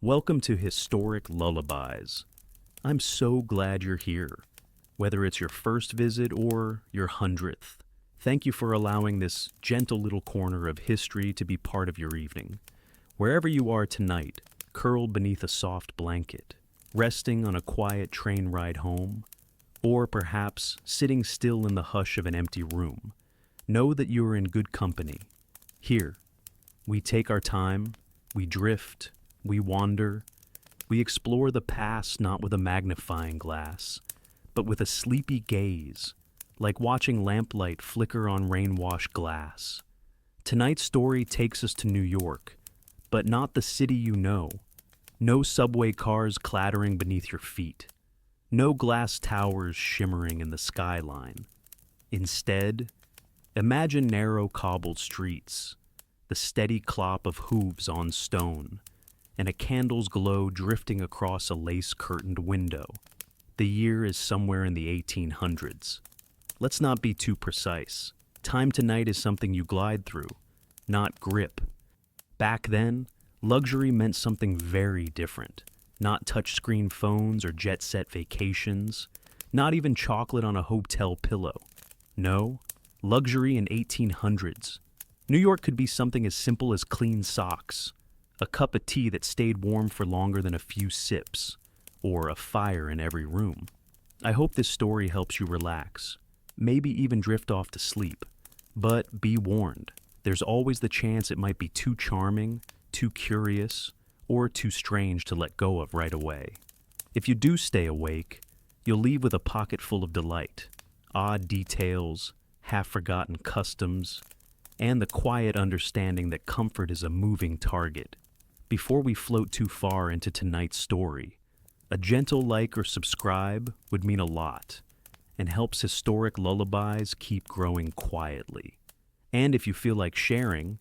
Welcome to Historic Lullabies. I'm so glad you're here. Whether it's your first visit or your 100th, thank you for allowing this gentle little corner of history to be part of your evening. Wherever you are tonight, curled beneath a soft blanket, resting on a quiet train ride home, or perhaps sitting still in the hush of an empty room, know that you are in good company. Here, we take our time, we drift, we wander, we explore the past not with a magnifying glass, but with a sleepy gaze, like watching lamplight flicker on rain-washed glass. Tonight's story takes us to New York, but not the city you know. No subway cars clattering beneath your feet. No glass towers shimmering in the skyline. Instead, imagine narrow cobbled streets, the steady clop of hooves on stone, and a candle's glow drifting across a lace-curtained window. The year is somewhere in the 1800s. Let's not be too precise. Time tonight is something you glide through, not grip. Back then, luxury meant something very different. Not touchscreen phones or jet-set vacations, not even chocolate on a hotel pillow. No, luxury in 1800s. New York could be something as simple as clean socks, a cup of tea that stayed warm for longer than a few sips, or a fire in every room. I hope this story helps you relax, maybe even drift off to sleep. But be warned, there's always the chance it might be too charming, too curious, or too strange to let go of right away. If you do stay awake, you'll leave with a pocket full of delight, odd details, half-forgotten customs, and the quiet understanding that comfort is a moving target. Before we float too far into tonight's story, a gentle like or subscribe would mean a lot and helps Historic Lullabies keep growing quietly. And if you feel like sharing,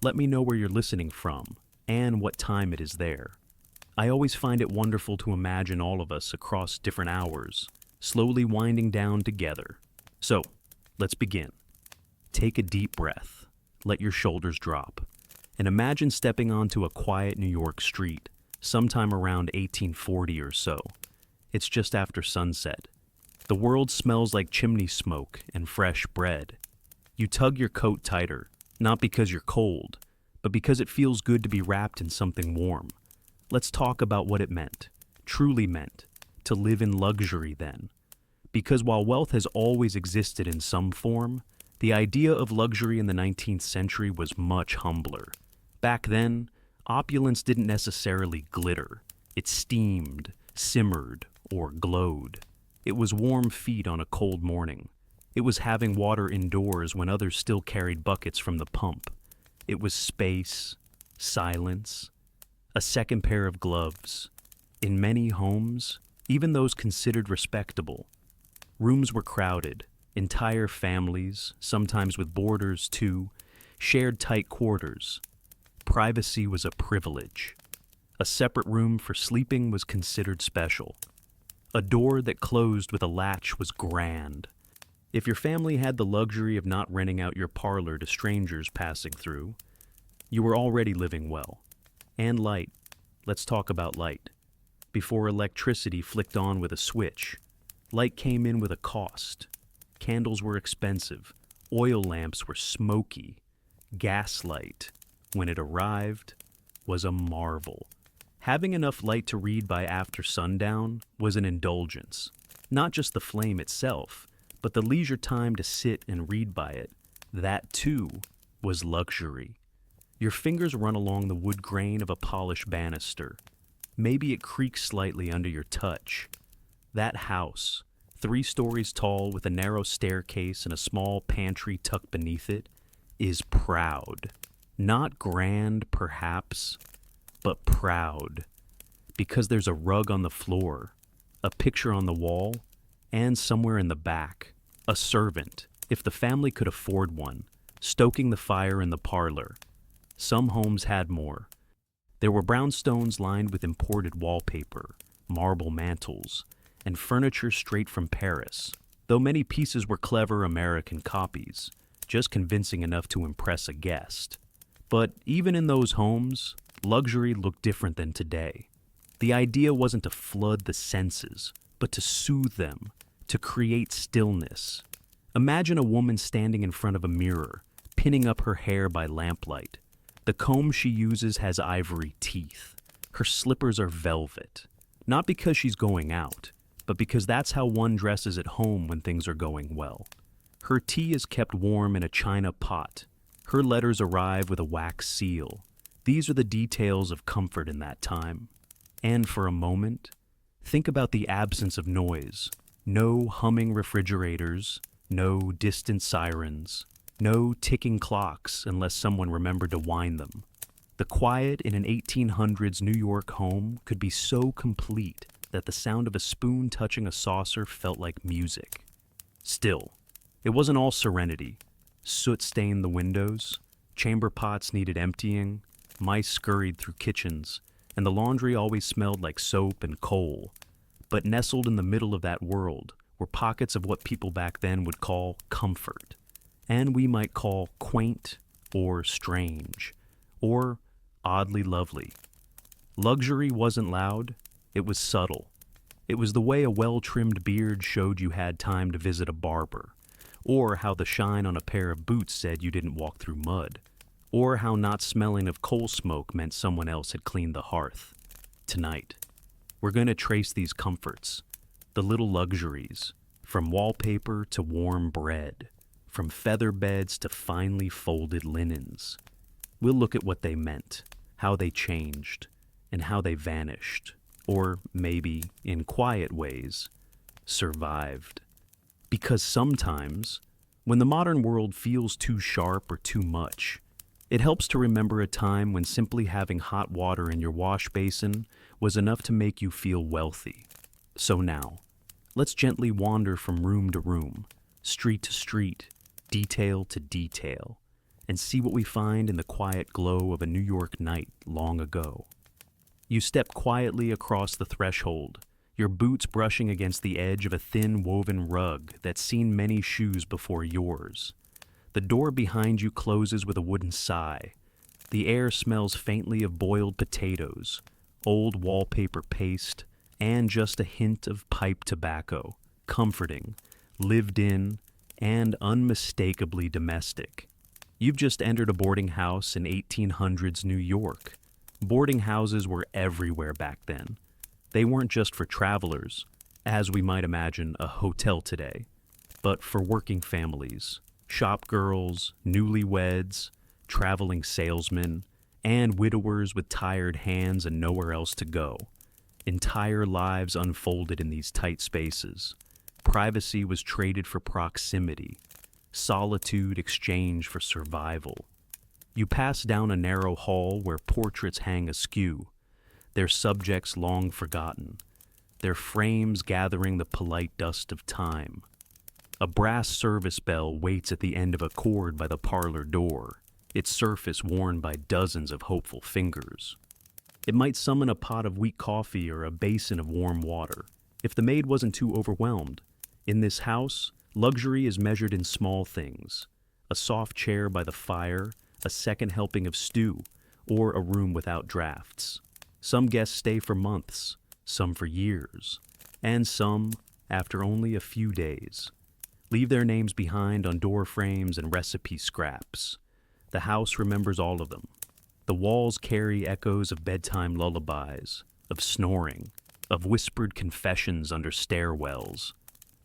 let me know where you're listening from and what time it is there. I always find it wonderful to imagine all of us across different hours, slowly winding down together. So, let's begin. Take a deep breath, let your shoulders drop, and imagine stepping onto a quiet New York street, sometime around 1840 or so. It's just after sunset. The world smells like chimney smoke and fresh bread. You tug your coat tighter, not because you're cold, but because it feels good to be wrapped in something warm. Let's talk about what it meant, truly meant, to live in luxury then. Because while wealth has always existed in some form, the idea of luxury in the 19th century was much humbler. Back then, opulence didn't necessarily glitter. It steamed, simmered, or glowed. It was warm feet on a cold morning. It was having water indoors when others still carried buckets from the pump. It was space, silence, a second pair of gloves. In many homes, even those considered respectable, rooms were crowded. Entire families, sometimes with boarders too, shared tight quarters. Privacy was a privilege. A separate room for sleeping was considered special. A door that closed with a latch was grand. If your family had the luxury of not renting out your parlor to strangers passing through, you were already living well. And light. Let's talk about light. Before electricity flicked on with a switch, light came in with a cost. Candles were expensive. Oil lamps were smoky. Gaslight, when it arrived, was a marvel. Having enough light to read by after sundown was an indulgence. Not just the flame itself, but the leisure time to sit and read by it. That, too, was luxury. Your fingers run along the wood grain of a polished banister. Maybe it creaks slightly under your touch. That house, 3 stories tall with a narrow staircase and a small pantry tucked beneath it, is proud. Not grand, perhaps, but proud. Because there's a rug on the floor, a picture on the wall, and somewhere in the back, a servant, if the family could afford one, stoking the fire in the parlor. Some homes had more. There were brownstones lined with imported wallpaper, marble mantels, and furniture straight from Paris, though many pieces were clever American copies, just convincing enough to impress a guest. But even in those homes, luxury looked different than today. The idea wasn't to flood the senses, but to soothe them, to create stillness. Imagine a woman standing in front of a mirror, pinning up her hair by lamplight. The comb she uses has ivory teeth. Her slippers are velvet. Not because she's going out, but because that's how one dresses at home when things are going well. Her tea is kept warm in a china pot. Her letters arrive with a wax seal. These are the details of comfort in that time. And for a moment, think about the absence of noise. No humming refrigerators, no distant sirens, no ticking clocks unless someone remembered to wind them. The quiet in an 1800s New York home could be so complete that the sound of a spoon touching a saucer felt like music. Still, it wasn't all serenity. Soot stained the windows, chamber pots needed emptying, mice scurried through kitchens, and the laundry always smelled like soap and coal. But nestled in the middle of that world were pockets of what people back then would call comfort, and we might call quaint or strange, or oddly lovely. Luxury wasn't loud, it was subtle. It was the way a well-trimmed beard showed you had time to visit a barber, or how the shine on a pair of boots said you didn't walk through mud, or how not smelling of coal smoke meant someone else had cleaned the hearth. Tonight, we're going to trace these comforts, the little luxuries, from wallpaper to warm bread, from feather beds to finely folded linens. We'll look at what they meant, how they changed, and how they vanished, or maybe, in quiet ways, survived. Because sometimes, when the modern world feels too sharp or too much, it helps to remember a time when simply having hot water in your wash basin was enough to make you feel wealthy. So now, let's gently wander from room to room, street to street, detail to detail, and see what we find in the quiet glow of a New York night long ago. You step quietly across the threshold, your boots brushing against the edge of a thin woven rug that's seen many shoes before yours. The door behind you closes with a wooden sigh. The air smells faintly of boiled potatoes, old wallpaper paste, and just a hint of pipe tobacco, comforting, lived in, and unmistakably domestic. You've just entered a boarding house in 1800s New York. Boarding houses were everywhere back then. They weren't just for travelers, as we might imagine a hotel today, but for working families, shop girls, newlyweds, traveling salesmen, and widowers with tired hands and nowhere else to go. Entire lives unfolded in these tight spaces. Privacy was traded for proximity, solitude exchanged for survival. You pass down a narrow hall where portraits hang askew, their subjects long forgotten, their frames gathering the polite dust of time. A brass service bell waits at the end of a cord by the parlor door, its surface worn by dozens of hopeful fingers. It might summon a pot of weak coffee or a basin of warm water, if the maid wasn't too overwhelmed. In this house, luxury is measured in small things: a soft chair by the fire, a second helping of stew, or a room without drafts. Some guests stay for months, some for years, and some, after only a few days, leave their names behind on door frames and recipe scraps. The house remembers all of them. The walls carry echoes of bedtime lullabies, of snoring, of whispered confessions under stairwells.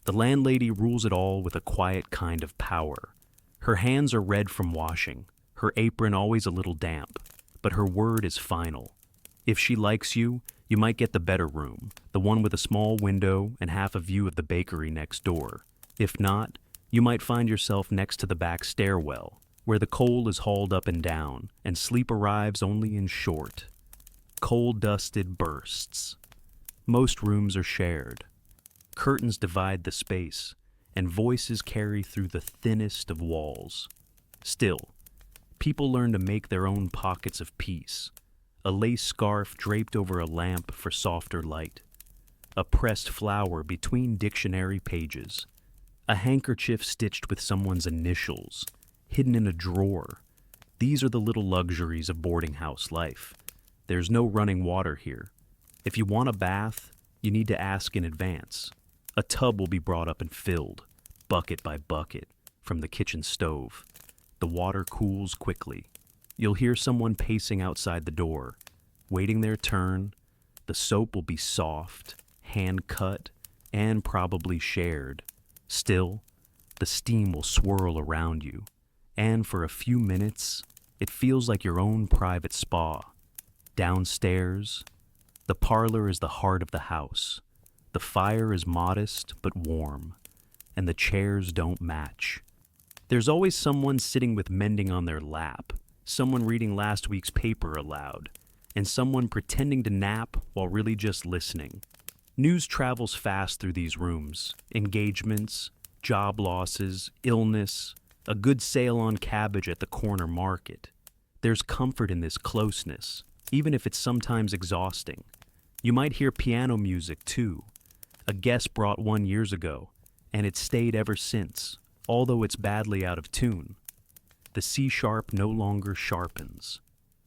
The landlady rules it all with a quiet kind of power. Her hands are red from washing, her apron always a little damp, but her word is final. If she likes you, you might get the better room, the one with a small window and half a view of the bakery next door. If not, you might find yourself next to the back stairwell, where the coal is hauled up and down, and sleep arrives only in short, coal-dusted bursts. Most rooms are shared. Curtains divide the space, and voices carry through the thinnest of walls. Still, people learn to make their own pockets of peace. A lace scarf draped over a lamp for softer light. A pressed flower between dictionary pages. A handkerchief stitched with someone's initials, hidden in a drawer. These are the little luxuries of boarding house life. There's no running water here. If you want a bath, you need to ask in advance. A tub will be brought up and filled, bucket by bucket, from the kitchen stove. The water cools quickly. You'll hear someone pacing outside the door, waiting their turn. The soap will be soft, hand-cut, and probably shared. Still, the steam will swirl around you, and for a few minutes, it feels like your own private spa. Downstairs, the parlor is the heart of the house. The fire is modest but warm, and the chairs don't match. There's always someone sitting with mending on their lap, someone reading last week's paper aloud, and someone pretending to nap while really just listening. News travels fast through these rooms. Engagements, job losses, illness, a good sale on cabbage at the corner market. There's comfort in this closeness, even if it's sometimes exhausting. You might hear piano music too. A guest brought one years ago, and it's stayed ever since, although it's badly out of tune. The C sharp no longer sharpens.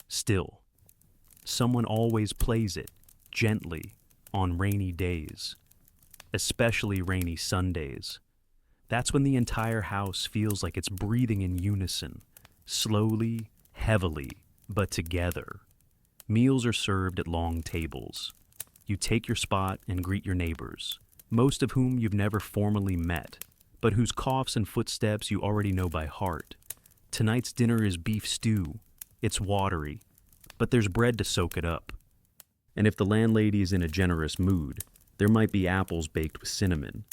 Still, someone always plays it, gently, on rainy days, especially rainy Sundays. That's when the entire house feels like it's breathing in unison, slowly, heavily, but together. Meals are served at long tables. You take your spot and greet your neighbors, most of whom you've never formally met, but whose coughs and footsteps you already know by heart. Tonight's dinner is beef stew. It's watery, but there's bread to soak it up. And if the landlady is in a generous mood, there might be apples baked with cinnamon.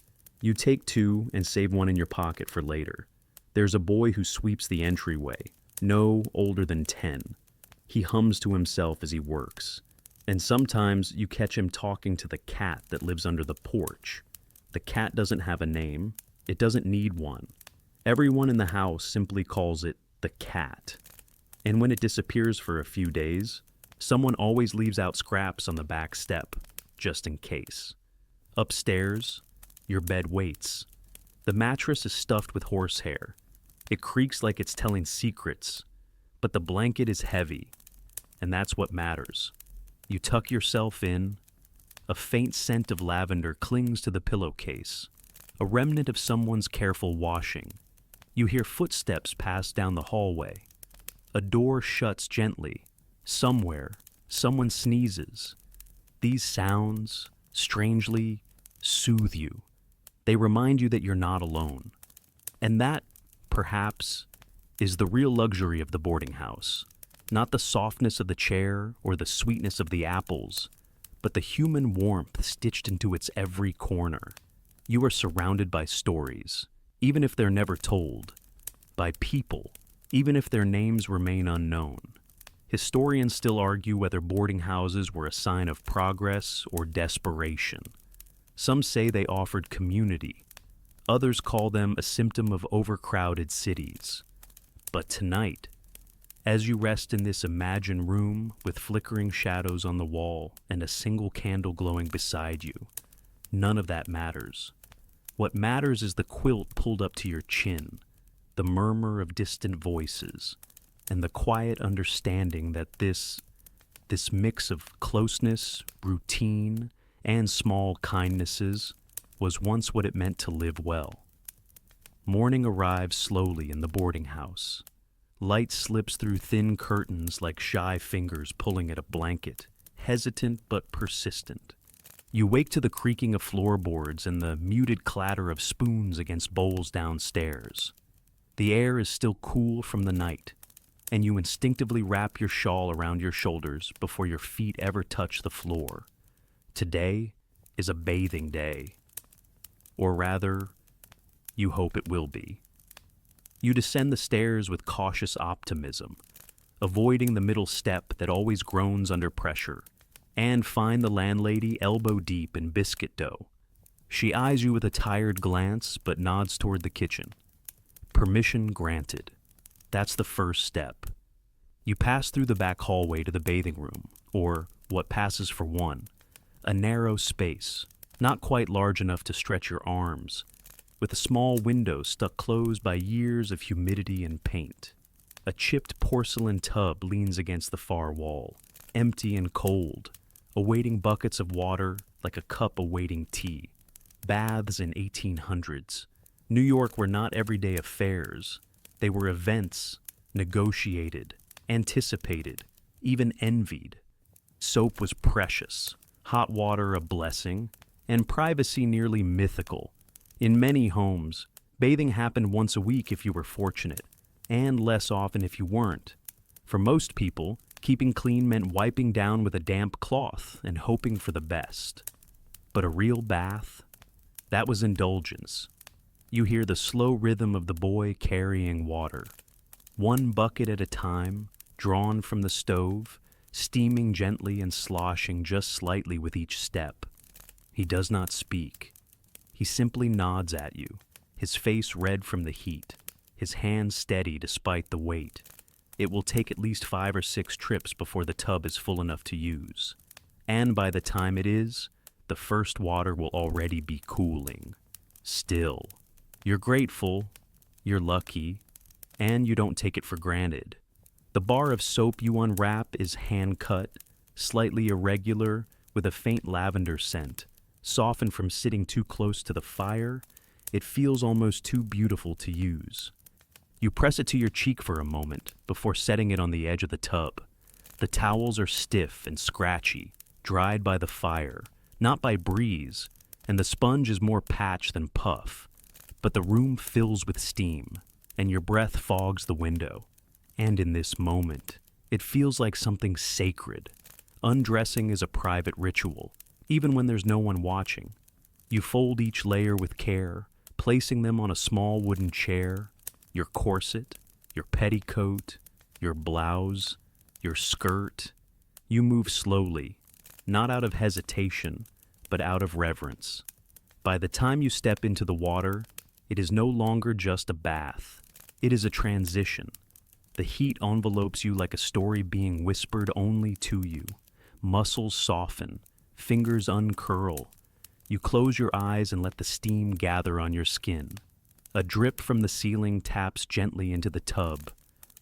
You take two and save one in your pocket for later. There's a boy who sweeps the entryway, no older than 10. He hums to himself as he works. And sometimes you catch him talking to the cat that lives under the porch. The cat doesn't have a name. It doesn't need one. Everyone in the house simply calls it the cat. And when it disappears for a few days, someone always leaves out scraps on the back step, just in case. Upstairs, your bed waits. The mattress is stuffed with horsehair. It creaks like it's telling secrets, but the blanket is heavy, and that's what matters. You tuck yourself in. A faint scent of lavender clings to the pillowcase, a remnant of someone's careful washing. You hear footsteps pass down the hallway. A door shuts gently. Somewhere, someone sneezes. These sounds, strangely, soothe you. They remind you that you're not alone. And that, perhaps, is the real luxury of the boarding house. Not the softness of the chair or the sweetness of the apples, but the human warmth stitched into its every corner. You are surrounded by stories, even if they're never told. By people, even if their names remain unknown. Historians still argue whether boarding houses were a sign of progress or desperation. Some say they offered community. Others call them a symptom of overcrowded cities. But tonight, as you rest in this imagined room with flickering shadows on the wall and a single candle glowing beside you, none of that matters. What matters is the quilt pulled up to your chin, the murmur of distant voices, and the quiet understanding that this mix of closeness, routine, and small kindnesses was once what it meant to live well. Morning arrives slowly in the boarding house. Light slips through thin curtains like shy fingers pulling at a blanket, hesitant but persistent. You wake to the creaking of floorboards and the muted clatter of spoons against bowls downstairs. The air is still cool from the night, and you instinctively wrap your shawl around your shoulders before your feet ever touch the floor. Today is a bathing day. Or rather, you hope it will be. You descend the stairs with cautious optimism, avoiding the middle step that always groans under pressure, and find the landlady elbow deep in biscuit dough. She eyes you with a tired glance but nods toward the kitchen. Permission granted. That's the first step. You pass through the back hallway to the bathing room, or what passes for one, a narrow space, not quite large enough to stretch your arms, with a small window stuck closed by years of humidity and paint. A chipped porcelain tub leans against the far wall, empty and cold, awaiting buckets of water like a cup awaiting tea. Baths in 1800s. New York were not everyday affairs. They were events, negotiated, anticipated, even envied. Soap was precious, hot water a blessing, and privacy nearly mythical. In many homes, bathing happened once a week if you were fortunate, and less often if you weren't. For most people, keeping clean meant wiping down with a damp cloth and hoping for the best. But a real bath? That was indulgence. You hear the slow rhythm of the boy carrying water. One bucket at a time, drawn from the stove, steaming gently and sloshing just slightly with each step. He does not speak. He simply nods at you, his face red from the heat, his hands steady despite the weight. It will take at least 5 or 6 trips before the tub is full enough to use. And by the time it is, the first water will already be cooling. Still, you're grateful, you're lucky, and you don't take it for granted. The bar of soap you unwrap is hand-cut, slightly irregular, with a faint lavender scent. Softened from sitting too close to the fire, it feels almost too beautiful to use. You press it to your cheek for a moment before setting it on the edge of the tub. The towels are stiff and scratchy, dried by the fire, not by breeze, and the sponge is more patch than puff. But the room fills with steam, and your breath fogs the window. And in this moment, it feels like something sacred. Undressing is a private ritual, even when there's no one watching. You fold each layer with care, placing them on a small wooden chair. Your corset, your petticoat, your blouse, your skirt. You move slowly, not out of hesitation, but out of reverence. By the time you step into the water, it is no longer just a bath. It is a transition. The heat envelopes you like a story being whispered only to you. Muscles soften, fingers uncurl. You close your eyes and let the steam gather on your skin. A drip from the ceiling taps gently into the tub,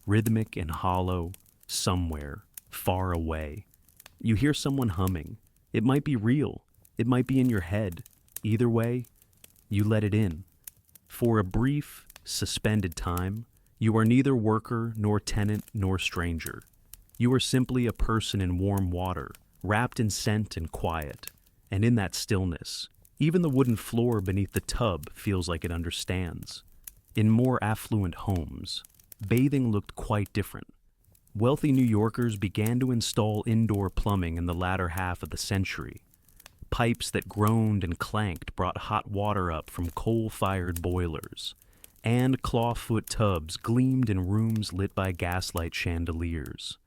rhythmic and hollow, somewhere, far away. You hear someone humming. It might be real. It might be in your head. Either way, you let it in. For a brief, suspended time, you are neither worker nor tenant nor stranger. You are simply a person in warm water, wrapped in scent and quiet. And in that stillness, even the wooden floor beneath the tub feels like it understands. In more affluent homes, bathing looked quite different. Wealthy New Yorkers began to install indoor plumbing in the latter half of the century. Pipes that groaned and clanked brought hot water up from coal-fired boilers, and clawfoot tubs gleamed in rooms lit by gaslight chandeliers.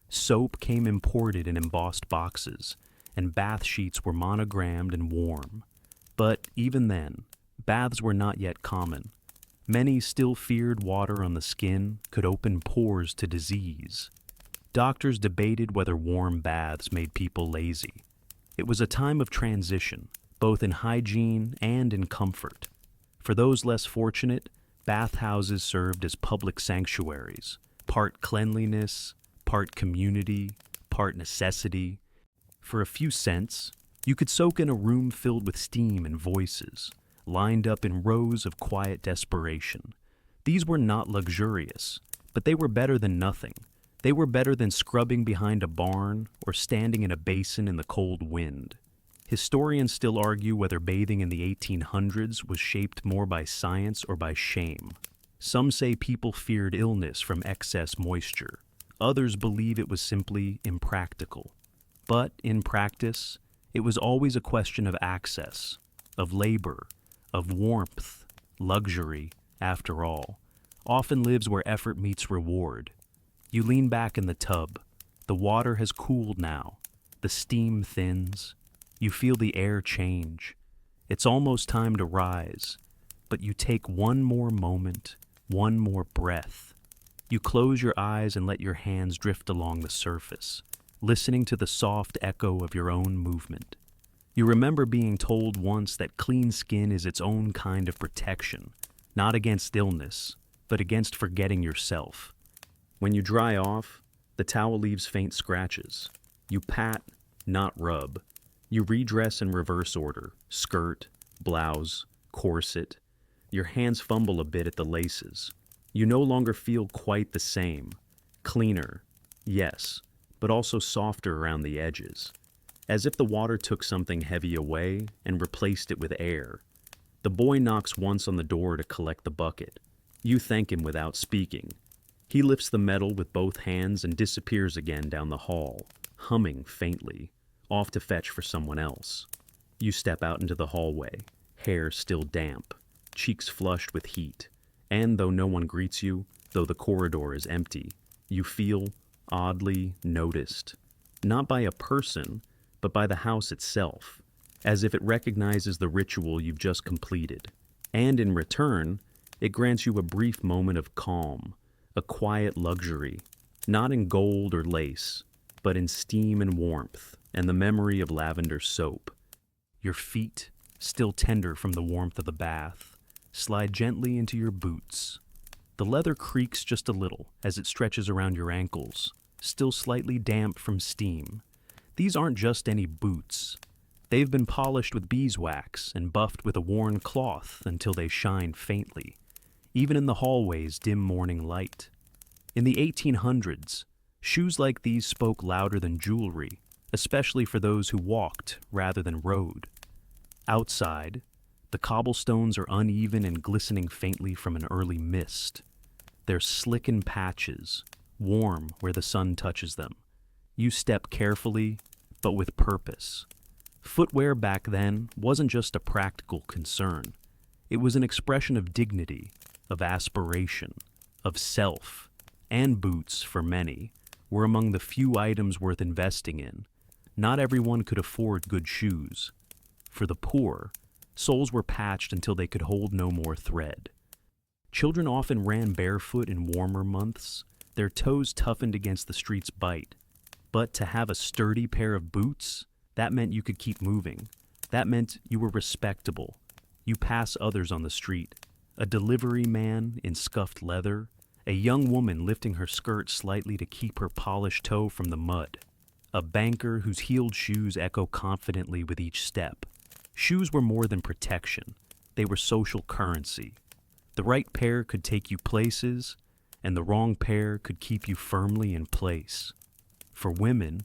Soap came imported in embossed boxes, and bath sheets were monogrammed and warm. But even then, baths were not yet common. Many still feared water on the skin could open pores to disease. Doctors debated whether warm baths made people lazy. It was a time of transition, both in hygiene and in comfort. For those less fortunate, bathhouses served as public sanctuaries, part cleanliness, part community, part necessity. For a few cents, you could soak in a room filled with steam and voices, lined up in rows of quiet desperation. These were not luxurious, but they were better than nothing. They were better than scrubbing behind a barn or standing in a basin in the cold wind. Historians still argue whether bathing in the 1800s was shaped more by science or by shame. Some say people feared illness from excess moisture. Others believe it was simply impractical. But in practice, it was always a question of access, of labor, of warmth. Luxury, after all, often lives where effort meets reward. You lean back in the tub. The water has cooled now. The steam thins. You feel the air change. It's almost time to rise, but you take one more moment, one more breath. You close your eyes and let your hands drift along the surface, listening to the soft echo of your own movement. You remember being told once that clean skin is its own kind of protection, not against illness, but against forgetting yourself. When you dry off, the towel leaves faint scratches. You pat, not rub. You redress in reverse order: skirt, blouse, corset. Your hands fumble a bit at the laces. You no longer feel quite the same. Cleaner, yes, but also softer around the edges. As if the water took something heavy away and replaced it with air. The boy knocks once on the door to collect the bucket. You thank him without speaking. He lifts the metal with both hands and disappears again down the hall, humming faintly, off to fetch for someone else. You step out into the hallway, hair still damp, cheeks flushed with heat, and though no one greets you, though the corridor is empty, you feel oddly noticed. Not by a person, but by the house itself, as if it recognizes the ritual you've just completed. And in return, it grants you a brief moment of calm, a quiet luxury, not in gold or lace, but in steam and warmth, and the memory of lavender soap. Your feet, still tender from the warmth of the bath, slide gently into your boots. The leather creaks just a little as it stretches around your ankles, still slightly damp from steam. These aren't just any boots. They've been polished with beeswax and buffed with a worn cloth until they shine faintly, even in the hallway's dim morning light. In the 1800s, shoes like these spoke louder than jewelry, especially for those who walked rather than rode. Outside, the cobblestones are uneven and glistening faintly from an early mist. They're slick in patches, warm where the sun touches them. You step carefully, but with purpose. Footwear back then wasn't just a practical concern. It was an expression of dignity, of aspiration, of self, and boots, for many, were among the few items worth investing in. Not everyone could afford good shoes. For the poor, soles were patched until they could hold no more thread. Children often ran barefoot in warmer months, their toes toughened against the street's bite. But to have a sturdy pair of boots, that meant you could keep moving. That meant you were respectable. You pass others on the street. A delivery man in scuffed leather, a young woman lifting her skirt slightly to keep her polished toe from the mud, a banker whose heeled shoes echo confidently with each step. Shoes were more than protection. They were social currency. The right pair could take you places, and the wrong pair could keep you firmly in place. For women,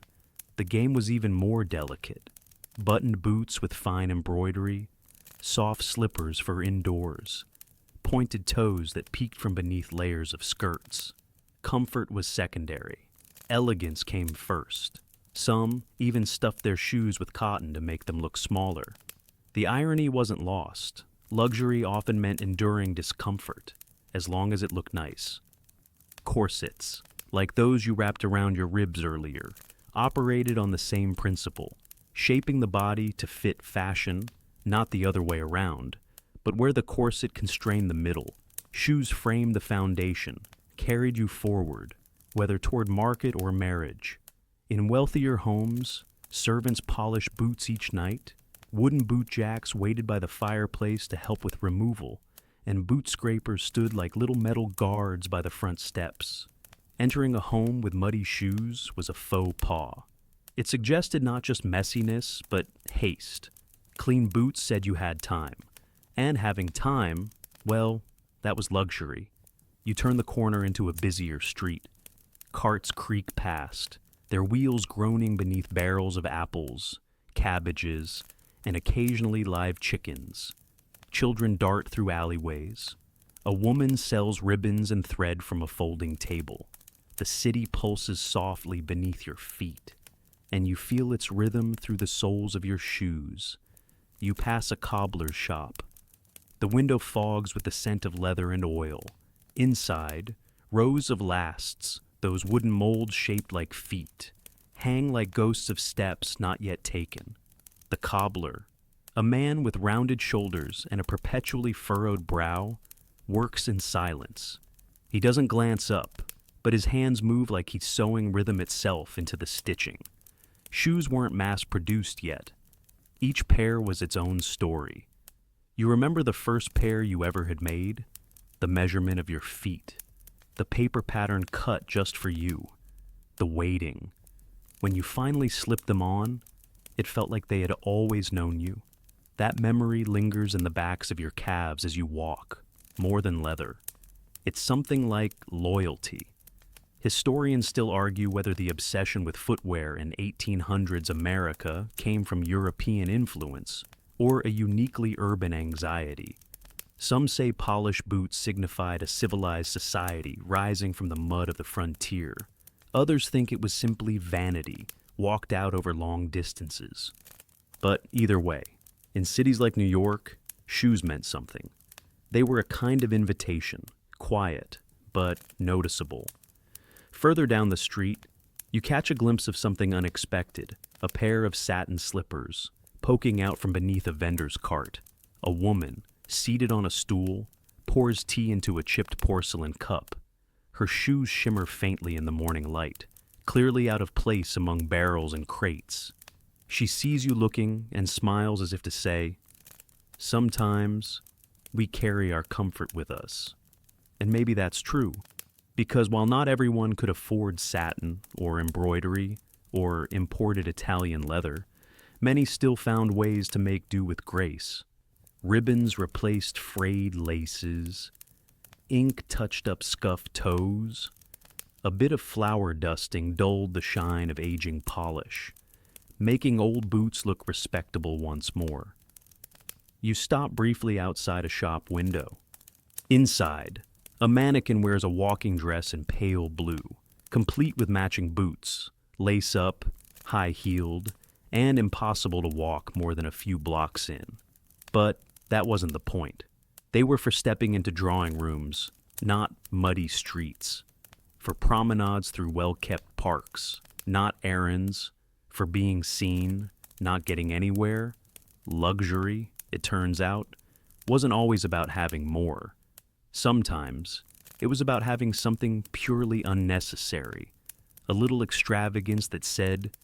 the game was even more delicate. Buttoned boots with fine embroidery, soft slippers for indoors, pointed toes that peeked from beneath layers of skirts. Comfort was secondary. Elegance came first. Some even stuffed their shoes with cotton to make them look smaller. The irony wasn't lost. Luxury often meant enduring discomfort, as long as it looked nice. Corsets, like those you wrapped around your ribs earlier, operated on the same principle, shaping the body to fit fashion, not the other way around, but where the corset constrained the middle. Shoes framed the foundation, carried you forward, whether toward market or marriage. In wealthier homes, servants polished boots each night. Wooden boot jacks waited by the fireplace to help with removal, and boot scrapers stood like little metal guards by the front steps. Entering a home with muddy shoes was a faux pas. It suggested not just messiness, but haste. Clean boots said you had time. And having time, well, that was luxury. You turn the corner into a busier street. Carts creak past, their wheels groaning beneath barrels of apples, cabbages, and occasionally live chickens. Children dart through alleyways. A woman sells ribbons and thread from a folding table. The city pulses softly beneath your feet, and you feel its rhythm through the soles of your shoes. You pass a cobbler's shop. The window fogs with the scent of leather and oil. Inside, rows of lasts, those wooden molds shaped like feet, hang like ghosts of steps not yet taken. The cobbler, a man with rounded shoulders and a perpetually furrowed brow, works in silence. He doesn't glance up, but his hands move like he's sewing rhythm itself into the stitching. Shoes weren't mass-produced yet. Each pair was its own story. You remember the first pair you ever had made? The measurement of your feet. The paper pattern cut just for you. The waiting. When you finally slipped them on, it felt like they had always known you. That memory lingers in the backs of your calves as you walk, more than leather. It's something like loyalty. Historians still argue whether the obsession with footwear in 1800s America came from European influence or a uniquely urban anxiety. Some say polished boots signified a civilized society rising from the mud of the frontier. Others think it was simply vanity, walked out over long distances. But either way, in cities like New York, shoes meant something. They were a kind of invitation, quiet, but noticeable. Further down the street, you catch a glimpse of something unexpected, a pair of satin slippers, poking out from beneath a vendor's cart. A woman, seated on a stool, pours tea into a chipped porcelain cup. Her shoes shimmer faintly in the morning light, clearly out of place among barrels and crates. She sees you looking and smiles as if to say, "Sometimes we carry our comfort with us." And maybe that's true. Because while not everyone could afford satin or embroidery or imported Italian leather, many still found ways to make do with grace. Ribbons replaced frayed laces, ink touched up scuffed toes, a bit of flour dusting dulled the shine of aging polish, making old boots look respectable once more. You stop briefly outside a shop window. Inside, a mannequin wears a walking dress in pale blue, complete with matching boots, lace up, high-heeled, and impossible to walk more than a few blocks in. But that wasn't the point. They were for stepping into drawing rooms, not muddy streets, for promenades through well-kept parks, not errands, for being seen, not getting anywhere. Luxury, it turns out, wasn't always about having more. Sometimes, it was about having something purely unnecessary, a little extravagance that said,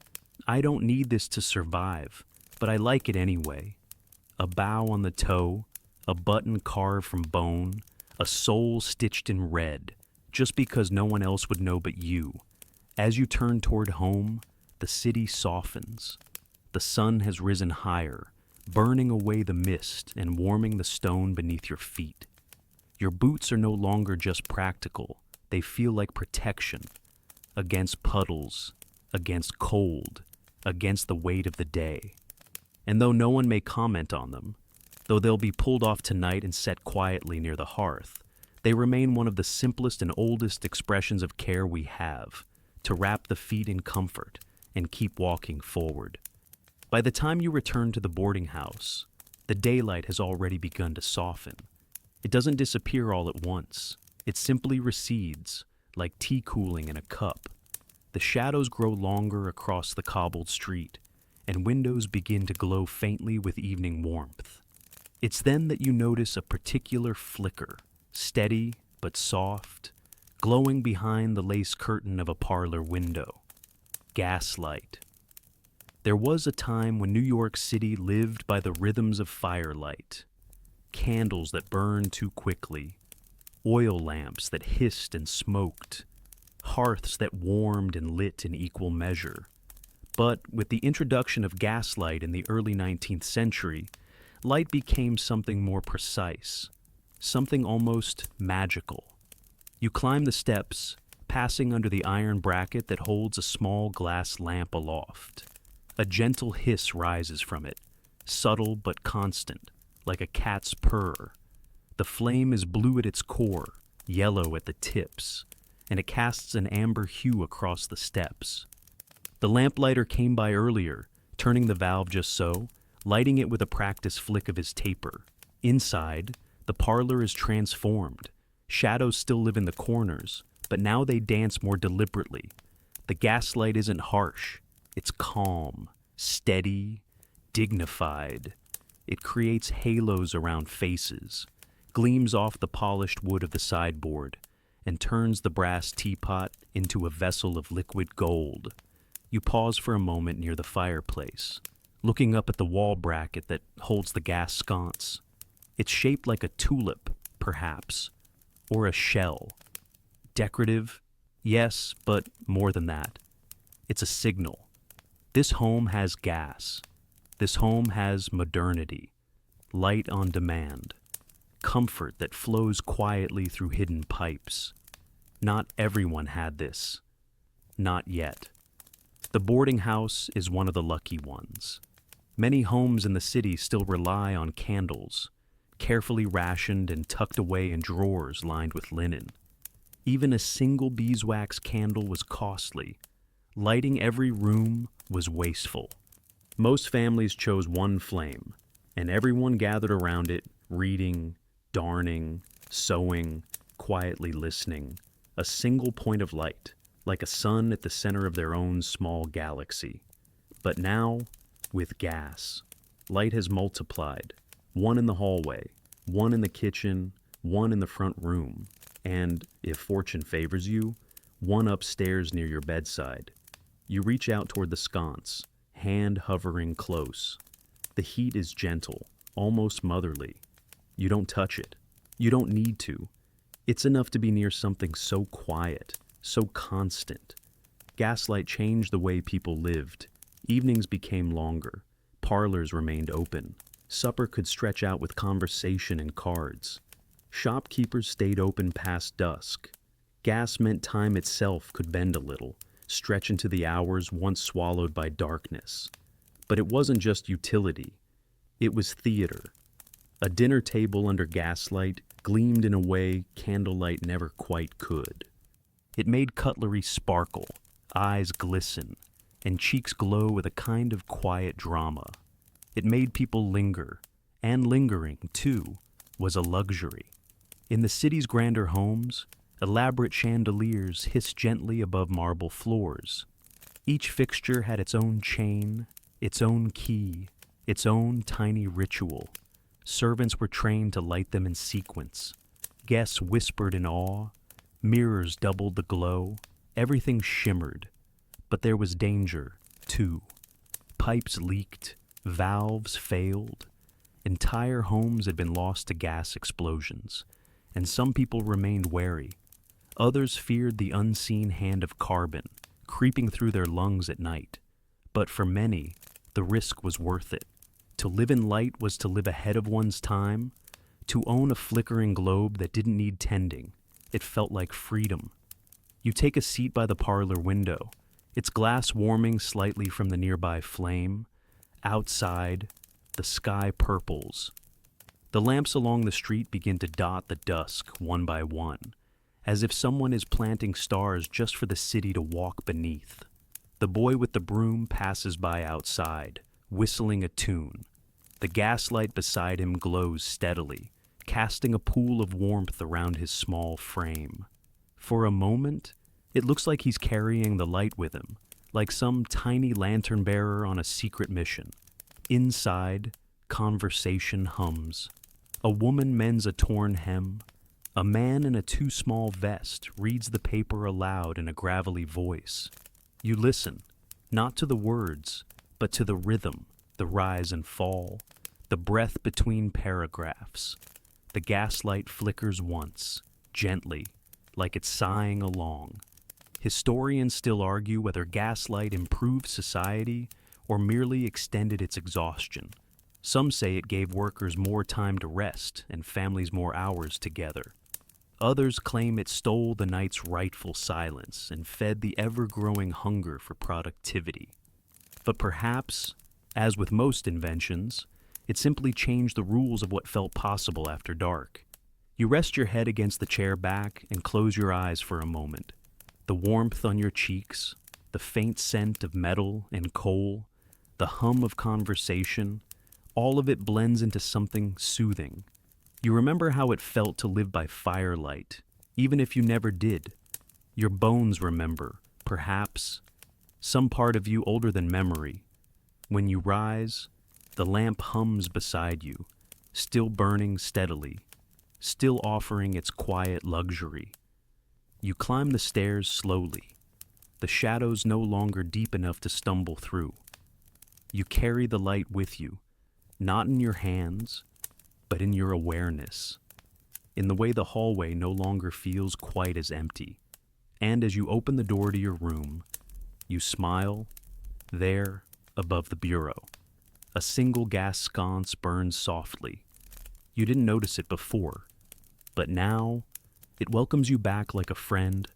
"I don't need this to survive, but I like it anyway." A bow on the toe, a button carved from bone, a soul stitched in red, just because no one else would know but you. As you turn toward home, the city softens. The sun has risen higher, burning away the mist and warming the stone beneath your feet. Your boots are no longer just practical, they feel like protection. Against puddles, against cold, against the weight of the day. And though no one may comment on them, though they'll be pulled off tonight and set quietly near the hearth, they remain one of the simplest and oldest expressions of care we have, to wrap the feet in comfort and keep walking forward. By the time you return to the boarding house, the daylight has already begun to soften. It doesn't disappear all at once. It simply recedes, like tea cooling in a cup. The shadows grow longer across the cobbled street, and windows begin to glow faintly with evening warmth. It's then that you notice a particular flicker, steady but soft, glowing behind the lace curtain of a parlor window. Gaslight. There was a time when New York City lived by the rhythms of firelight. Candles that burned too quickly, oil lamps that hissed and smoked, hearths that warmed and lit in equal measure. But with the introduction of gaslight in the early 19th century, light became something more precise, something almost magical. You climb the steps, passing under the iron bracket that holds a small glass lamp aloft. A gentle hiss rises from it, subtle but constant, like a cat's purr. The flame is blue at its core, yellow at the tips, and it casts an amber hue across the steps. The lamplighter came by earlier, turning the valve just so, lighting it with a practiced flick of his taper. Inside, the parlor is transformed. Shadows still live in the corners, but now they dance more deliberately. The gaslight isn't harsh. It's calm, steady, dignified. It creates halos around faces, gleams off the polished wood of the sideboard, and turns the brass teapot into a vessel of liquid gold. You pause for a moment near the fireplace, looking up at the wall bracket that holds the gas sconce. It's shaped like a tulip, perhaps, or a shell. Decorative, yes, but more than that. It's a signal, This home has gas. This home has modernity, light on demand, comfort that flows quietly through hidden pipes. Not everyone had this. Not yet. The boarding house is one of the lucky ones. Many homes in the city still rely on candles, carefully rationed and tucked away in drawers lined with linen. Even a single beeswax candle was costly. Lighting every room was wasteful. Most families chose one flame, and everyone gathered around it, reading, darning, sewing, quietly listening. A single point of light, like a sun at the center of their own small galaxy. But now, with gas, light has multiplied. One in the hallway, one in the kitchen, one in the front room, and, if fortune favors you, one upstairs near your bedside. You reach out toward the sconce, hand hovering close. The heat is gentle, almost motherly. You don't touch it. You don't need to. It's enough to be near something so quiet, so constant. Gaslight changed the way people lived. Evenings became longer. Parlors remained open. Supper could stretch out with conversation and cards. Shopkeepers stayed open past dusk. Gas meant time itself could bend a little, stretch into the hours once swallowed by darkness. But it wasn't just utility. It was theater. A dinner table under gaslight gleamed in a way candlelight never quite could. It made cutlery sparkle, eyes glisten, and cheeks glow with a kind of quiet drama. It made people linger, and lingering, too, was a luxury. In the city's grander homes, elaborate chandeliers hissed gently above marble floors. Each fixture had its own chain, its own key, its own tiny ritual. Servants were trained to light them in sequence. Guests whispered in awe. Mirrors doubled the glow. Everything shimmered. But there was danger, too. Pipes leaked. Valves failed. Entire homes had been lost to gas explosions, and some people remained wary. Others feared the unseen hand of carbon, creeping through their lungs at night. But for many, the risk was worth it. To live in light was to live ahead of one's time. To own a flickering globe that didn't need tending. It felt like freedom. You take a seat by the parlor window, its glass warming slightly from the nearby flame. Outside, the sky purples. The lamps along the street begin to dot the dusk one by one, as if someone is planting stars just for the city to walk beneath. The boy with the broom passes by outside, whistling a tune. The gaslight beside him glows steadily, casting a pool of warmth around his small frame. For a moment, it looks like he's carrying the light with him, like some tiny lantern bearer on a secret mission. Inside, conversation hums. A woman mends a torn hem. A man in a too small vest reads the paper aloud in a gravelly voice. You listen, not to the words, but to the rhythm, the rise and fall, the breath between paragraphs. The gaslight flickers once, gently, like it's sighing along. Historians still argue whether gaslight improved society or merely extended its exhaustion. Some say it gave workers more time to rest and families more hours together. Others claim it stole the night's rightful silence and fed the ever-growing hunger for productivity. But perhaps, as with most inventions, it simply changed the rules of what felt possible after dark. You rest your head against the chair back and close your eyes for a moment. The warmth on your cheeks, the faint scent of metal and coal, the hum of conversation, all of it blends into something soothing. You remember how it felt to live by firelight, even if you never did. Your bones remember, perhaps, some part of you older than memory. When you rise, the lamp hums beside you, still burning steadily, still offering its quiet luxury. You climb the stairs slowly, the shadows no longer deep enough to stumble through. You carry the light with you, not in your hands, but in your awareness, in the way the hallway no longer feels quite as empty. And as you open the door to your room, you smile, There, above the bureau, a single gas sconce burns softly. You didn't notice it before, but now it welcomes you back like a friend.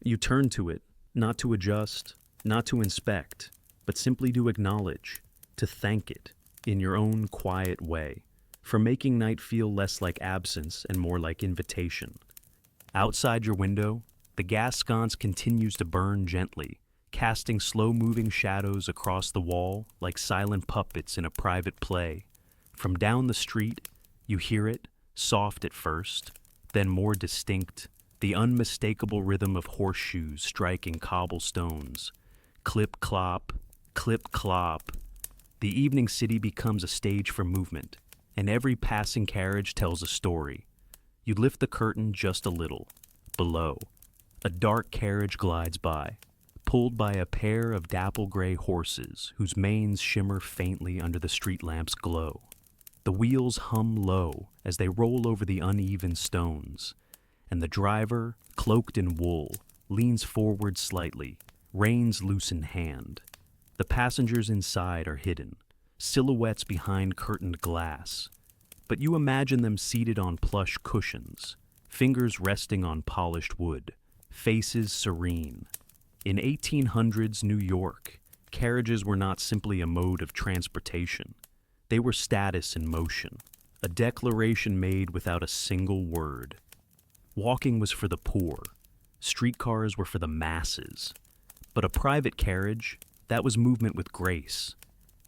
You turn to it, not to adjust, not to inspect, but simply to acknowledge, to thank it, in your own quiet way, for making night feel less like absence and more like invitation. Outside your window, the gas sconce continues to burn gently, casting slow-moving shadows across the wall like silent puppets in a private play. From down the street, you hear it, soft at first, then more distinct, the unmistakable rhythm of horseshoes striking cobblestones. Clip-clop, clip-clop. The evening city becomes a stage for movement, and every passing carriage tells a story. You lift the curtain just a little. Below, a dark carriage glides by, pulled by a pair of dapple-gray horses whose manes shimmer faintly under the street lamp's glow. The wheels hum low as they roll over the uneven stones, and the driver, cloaked in wool, leans forward slightly, reins loose in hand. The passengers inside are hidden, silhouettes behind curtained glass, but you imagine them seated on plush cushions, fingers resting on polished wood, faces serene. In 1800s New York, carriages were not simply a mode of transportation. They were status in motion, a declaration made without a single word. Walking was for the poor, streetcars were for the masses, but a private carriage, that was movement with grace.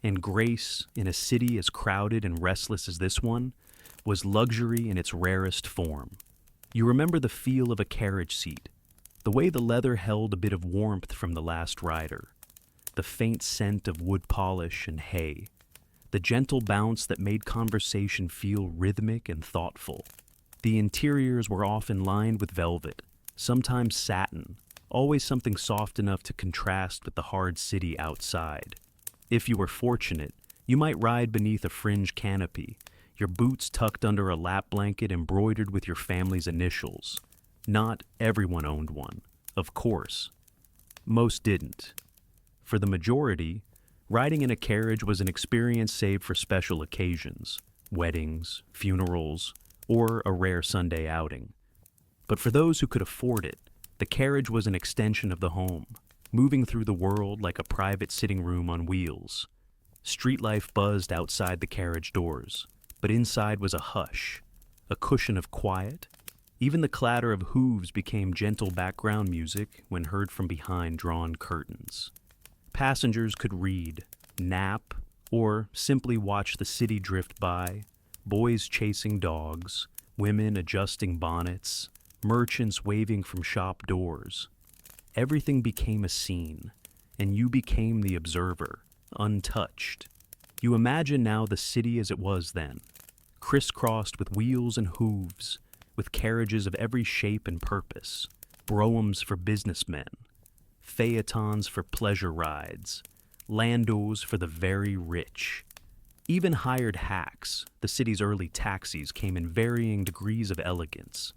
And grace, in a city as crowded and restless as this one, was luxury in its rarest form. You remember the feel of a carriage seat, the way the leather held a bit of warmth from the last rider, the faint scent of wood polish and hay, the gentle bounce that made conversation feel rhythmic and thoughtful. The interiors were often lined with velvet, sometimes satin, always something soft enough to contrast with the hard city outside. If you were fortunate, you might ride beneath a fringe canopy, your boots tucked under a lap blanket embroidered with your family's initials. Not everyone owned one, of course. Most didn't. For the majority, riding in a carriage was an experience saved for special occasions, weddings, funerals, or a rare Sunday outing. But for those who could afford it, the carriage was an extension of the home, moving through the world like a private sitting room on wheels. Street life buzzed outside the carriage doors, but inside was a hush, a cushion of quiet. Even the clatter of hooves became gentle background music when heard from behind drawn curtains. Passengers could read, nap, or simply watch the city drift by, boys chasing dogs, women adjusting bonnets, merchants waving from shop doors. Everything became a scene, and you became the observer, untouched. You imagine now the city as it was then, crisscrossed with wheels and hooves, with carriages of every shape and purpose, broughams for businessmen, phaetons for pleasure rides, landaus for the very rich. Even hired hacks, the city's early taxis, came in varying degrees of elegance.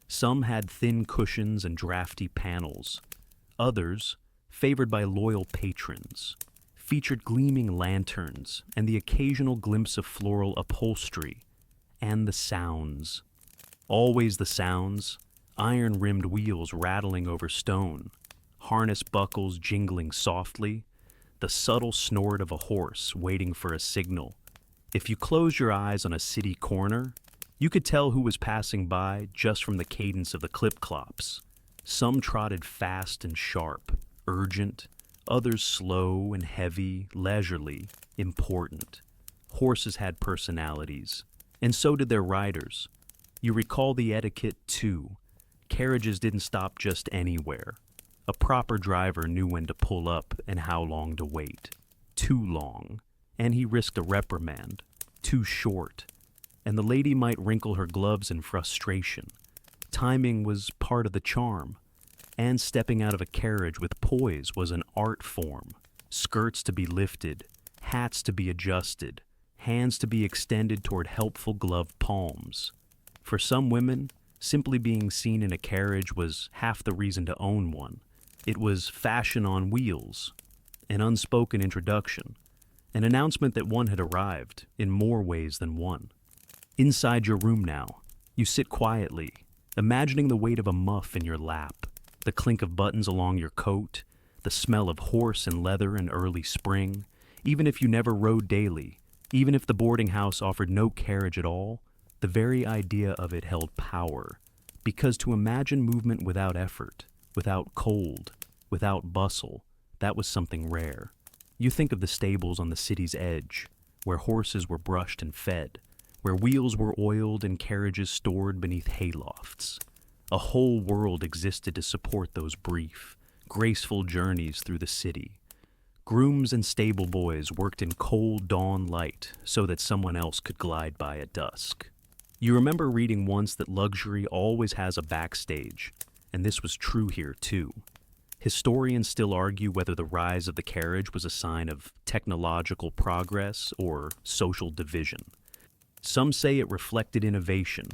Some had thin cushions and drafty panels. Others, favored by loyal patrons, featured gleaming lanterns and the occasional glimpse of floral upholstery. And the sounds. Always the sounds, iron-rimmed wheels rattling over stone, harness buckles jingling softly, the subtle snort of a horse waiting for a signal. If you closed your eyes on a city corner, you could tell who was passing by just from the cadence of the clip-clops. Some trotted fast and sharp, urgent, others slow and heavy, leisurely, important. Horses had personalities, and so did their riders. You recall the etiquette, too. Carriages didn't stop just anywhere. A proper driver knew when to pull up and how long to wait. Too long, and he risked a reprimand. Too short, and the lady might wrinkle her gloves in frustration. Timing was part of the charm, and stepping out of a carriage with poise was an art form. Skirts to be lifted, hats to be adjusted, hands to be extended toward helpful gloved palms. For some women, simply being seen in a carriage was half the reason to own one. It was fashion on wheels. an unspoken introduction, an announcement that one had arrived in more ways than one. Inside your room now, you sit quietly, imagining the weight of a muff in your lap, the clink of buttons along your coat, the smell of horse and leather in early spring. Even if you never rode daily, even if the boarding house offered no carriage at all, the very idea of it held power, because to imagine movement without effort, without cold, without bustle, that was something rare. You think of the stables on the city's edge, where horses were brushed and fed, where wheels were oiled and carriages stored beneath haylofts. A whole world existed to support those brief, graceful journeys through the city. Grooms and stable boys worked in cold dawn light so that someone else could glide by at dusk. You remember reading once that luxury always has a backstage, and this was true here too. Historians still argue whether the rise of the carriage was a sign of technological progress or social division. Some say it reflected innovation.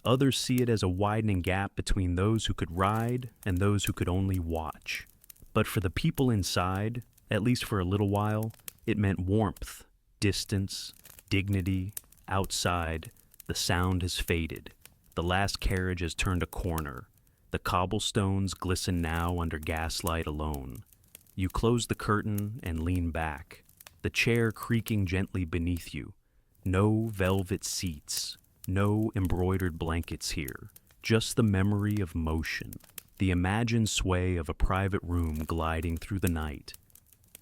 Others see it as a widening gap between those who could ride and those who could only watch. But for the people inside, at least for a little while, it meant warmth, distance, dignity. Outside, the sound has faded. The last carriage has turned a corner. The cobblestones glisten now under gaslight alone. You close the curtain and lean back, the chair creaking gently beneath you. No velvet seats, no embroidered blankets here, just the memory of motion, the imagined sway of a private room gliding through the night.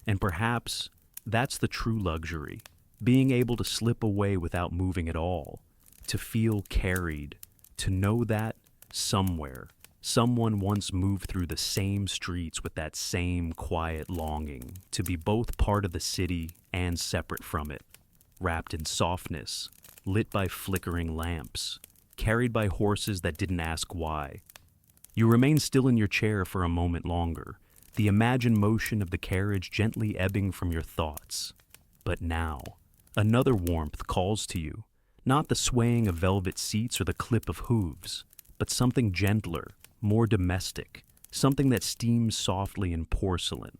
And perhaps that's the true luxury, being able to slip away without moving at all, to feel carried, to know that somewhere, someone once moved through the same streets with that same quiet longing to be both part of the city and separate from it, wrapped in softness, lit by flickering lamps, carried by horses that didn't ask why. You remain still in your chair for a moment longer, the imagined motion of the carriage gently ebbing from your thoughts. But now, another warmth calls to you, not the swaying of velvet seats or the clip of hooves, but something gentler, more domestic, something that steams softly in porcelain.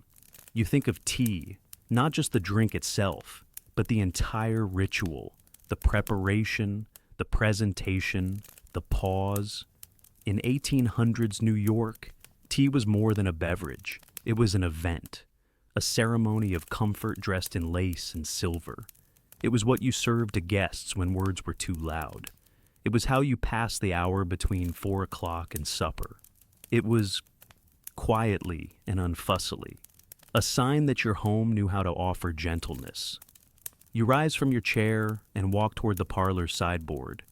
You think of tea, not just the drink itself, but the entire ritual, the preparation, the presentation, the pause. In 1800s New York, tea was more than a beverage. It was an event, a ceremony of comfort dressed in lace and silver. It was what you served to guests when words were too loud. It was how you passed the hour between 4 o'clock and supper. It was quietly and unfussily, a sign that your home knew how to offer gentleness. You rise from your chair and walk toward the parlor sideboard,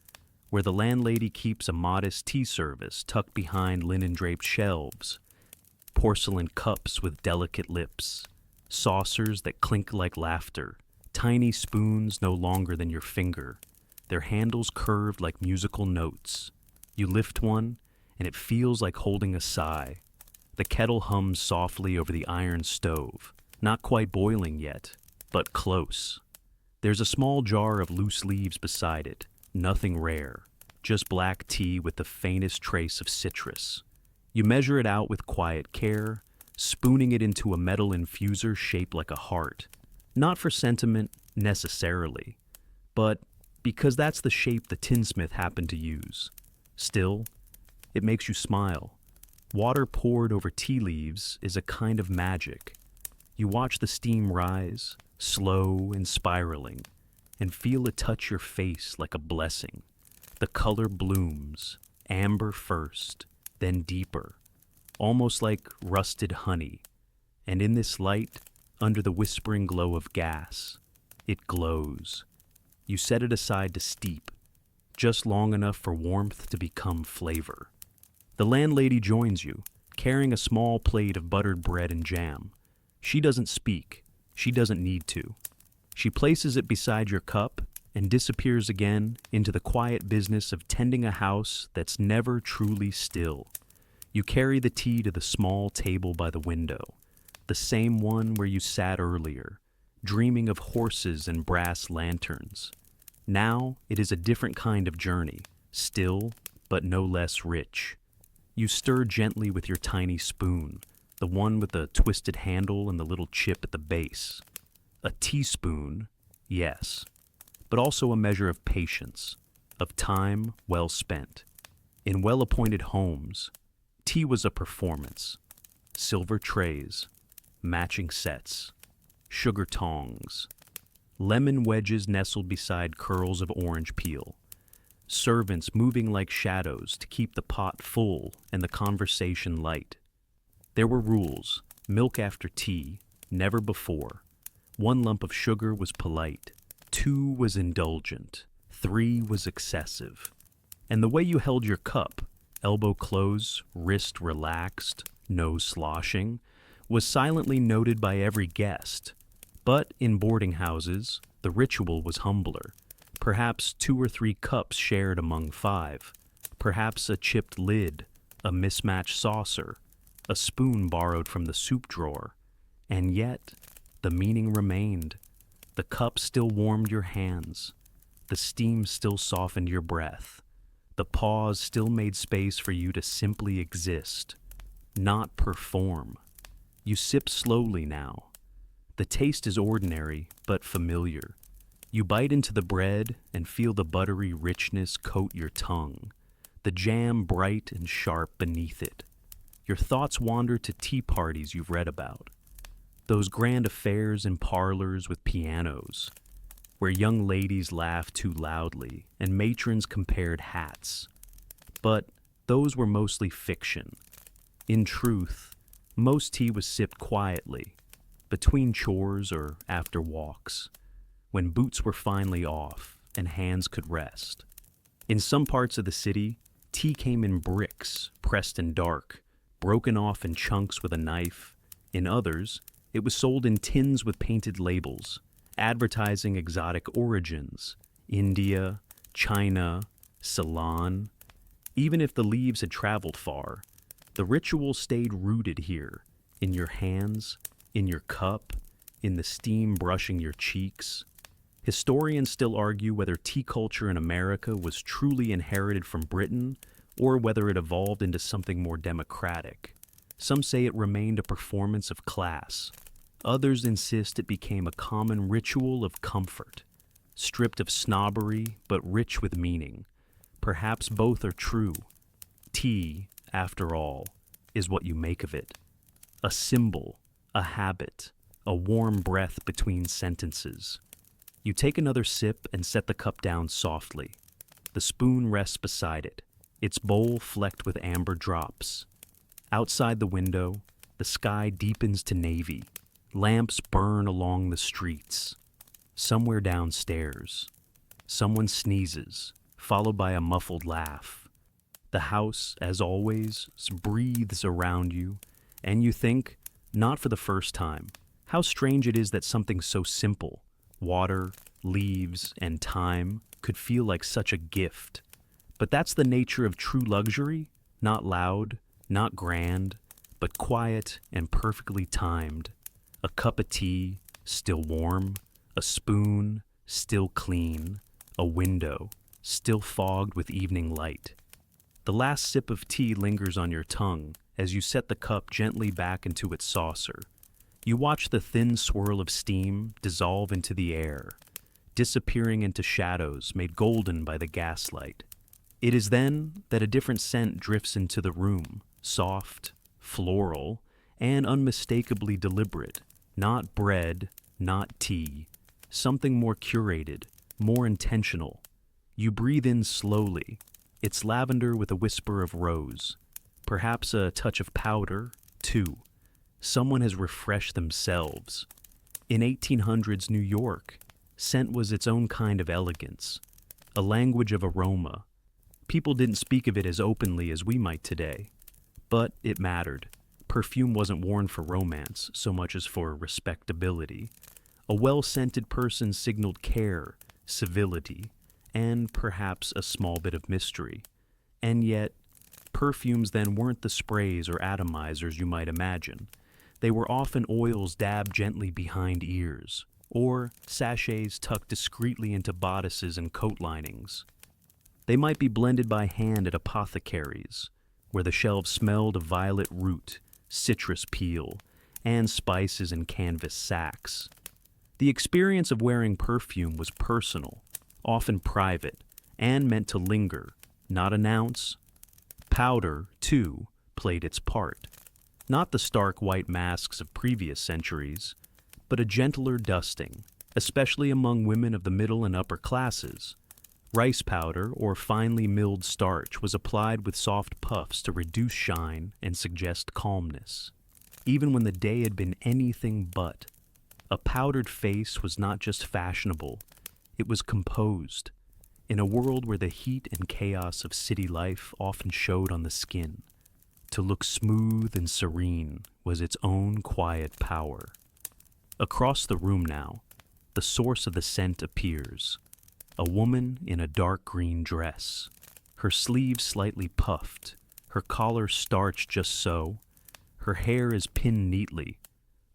where the landlady keeps a modest tea service tucked behind linen-draped shelves, porcelain cups with delicate lips, saucers that clink like laughter, tiny spoons no longer than your finger, their handles curved like musical notes. You lift one, and it feels like holding a sigh. The kettle hums softly over the iron stove, not quite boiling yet, but close. There's a small jar of loose leaves beside it, nothing rare, just black tea with the faintest trace of citrus. You measure it out with quiet care, spooning it into a metal infuser shaped like a heart. Not for sentiment, necessarily, but because that's the shape the tinsmith happened to use. Still, it makes you smile. Water poured over tea leaves is a kind of magic. You watch the steam rise, slow and spiraling, and feel it touch your face like a blessing. The color blooms, amber first, then deeper, almost like rusted honey. And in this light, under the whispering glow of gas, it glows. You set it aside to steep, just long enough for warmth to become flavor. The landlady joins you, carrying a small plate of buttered bread and jam. She doesn't speak. She doesn't need to. She places it beside your cup and disappears again into the quiet business of tending a house that's never truly still. You carry the tea to the small table by the window, the same one where you sat earlier, dreaming of horses and brass lanterns. Now it is a different kind of journey, still, but no less rich. You stir gently with your tiny spoon, the one with the twisted handle and the little chip at the base. A teaspoon, yes, but also a measure of patience, of time well spent. In well-appointed homes, tea was a performance. Silver trays, matching sets, sugar tongs, lemon wedges nestled beside curls of orange peel, servants moving like shadows to keep the pot full and the conversation light. There were rules: milk after tea, never before. 1 lump of sugar was polite, 2 was indulgent, 3 was excessive. And the way you held your cup, elbow close, wrist relaxed, no sloshing, was silently noted by every guest. But in boarding houses, the ritual was humbler. Perhaps 2 or 3 cups shared among 5. Perhaps a chipped lid, a mismatched saucer, a spoon borrowed from the soup drawer. And yet, the meaning remained. The cup still warmed your hands. The steam still softened your breath. The pause still made space for you to simply exist, not perform. You sip slowly now. The taste is ordinary, but familiar. You bite into the bread and feel the buttery richness coat your tongue, the jam bright and sharp beneath it. Your thoughts wander to tea parties you've read about, those grand affairs in parlors with pianos, where young ladies laughed too loudly and matrons compared hats. But those were mostly fiction. In truth, most tea was sipped quietly, between chores or after walks, when boots were finally off and hands could rest. In some parts of the city, tea came in bricks, pressed and dark, broken off in chunks with a knife. In others, it was sold in tins with painted labels, advertising exotic origins: India, China, Ceylon. Even if the leaves had traveled far, the ritual stayed rooted here, in your hands, in your cup, in the steam brushing your cheeks. Historians still argue whether tea culture in America was truly inherited from Britain or whether it evolved into something more democratic. Some say it remained a performance of class. Others insist it became a common ritual of comfort, stripped of snobbery but rich with meaning. Perhaps both are true. Tea, after all, is what you make of it. A symbol, a habit, a warm breath between sentences. You take another sip and set the cup down softly. The spoon rests beside it, its bowl flecked with amber drops. Outside the window, the sky deepens to navy. Lamps burn along the streets. Somewhere downstairs, someone sneezes, followed by a muffled laugh. The house, as always, breathes around you, and you think, not for the first time, how strange it is that something so simple, water, leaves, and time, could feel like such a gift. But that's the nature of true luxury, not loud, not grand, but quiet and perfectly timed. A cup of tea, still warm, a spoon, still clean, a window, still fogged with evening light. The last sip of tea lingers on your tongue as you set the cup gently back into its saucer. You watch the thin swirl of steam dissolve into the air, disappearing into shadows made golden by the gaslight. It is then that a different scent drifts into the room, soft, floral, and unmistakably deliberate. Not bread, not tea, something more curated, more intentional. You breathe in slowly. It's lavender with a whisper of rose, perhaps a touch of powder, too. Someone has refreshed themselves. In 1800s New York, scent was its own kind of elegance, a language of aroma. People didn't speak of it as openly as we might today, but it mattered. Perfume wasn't worn for romance so much as for respectability. A well-scented person signaled care, civility, and perhaps a small bit of mystery. And yet, perfumes then weren't the sprays or atomizers you might imagine. They were often oils dabbed gently behind ears, or sachets tucked discreetly into bodices and coat linings. They might be blended by hand at apothecaries, where the shelves smelled of violet root, citrus peel, and spices in canvas sacks. The experience of wearing perfume was personal, often private, and meant to linger, not announce. Powder, too, played its part. Not the stark white masks of previous centuries, but a gentler dusting, especially among women of the middle and upper classes. Rice powder or finely milled starch was applied with soft puffs to reduce shine and suggest calmness. Even when the day had been anything but, a powdered face was not just fashionable, it was composed. In a world where the heat and chaos of city life often showed on the skin, to look smooth and serene was its own quiet power. Across the room now, the source of the scent appears. A woman in a dark green dress, her sleeves slightly puffed, her collar starched just so. Her hair is pinned neatly,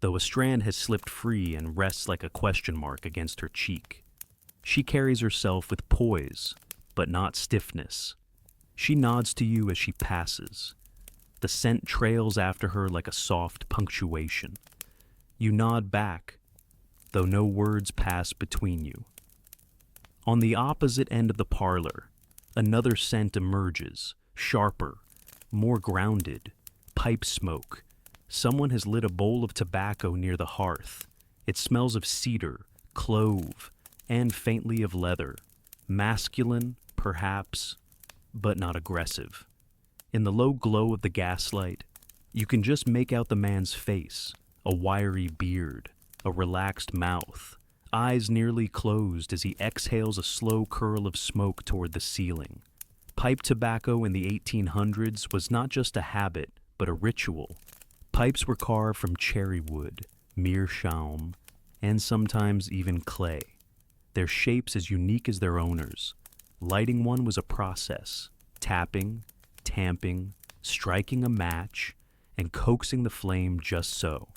though a strand has slipped free and rests like a question mark against her cheek. She carries herself with poise, but not stiffness. She nods to you as she passes. The scent trails after her like a soft punctuation. You nod back, though no words pass between you. On the opposite end of the parlor, another scent emerges, sharper, more grounded. Pipe smoke. Someone has lit a bowl of tobacco near the hearth. It smells of cedar, clove, and faintly of leather. Masculine, perhaps, but not aggressive. In the low glow of the gaslight, you can just make out the man's face, a wiry beard, a relaxed mouth, eyes nearly closed as he exhales a slow curl of smoke toward the ceiling. Pipe tobacco in the 1800s was not just a habit, but a ritual. Pipes were carved from cherry wood, meerschaum, and sometimes even clay, their shapes as unique as their owners. Lighting one was a process, tapping, tamping, striking a match, and coaxing the flame just so.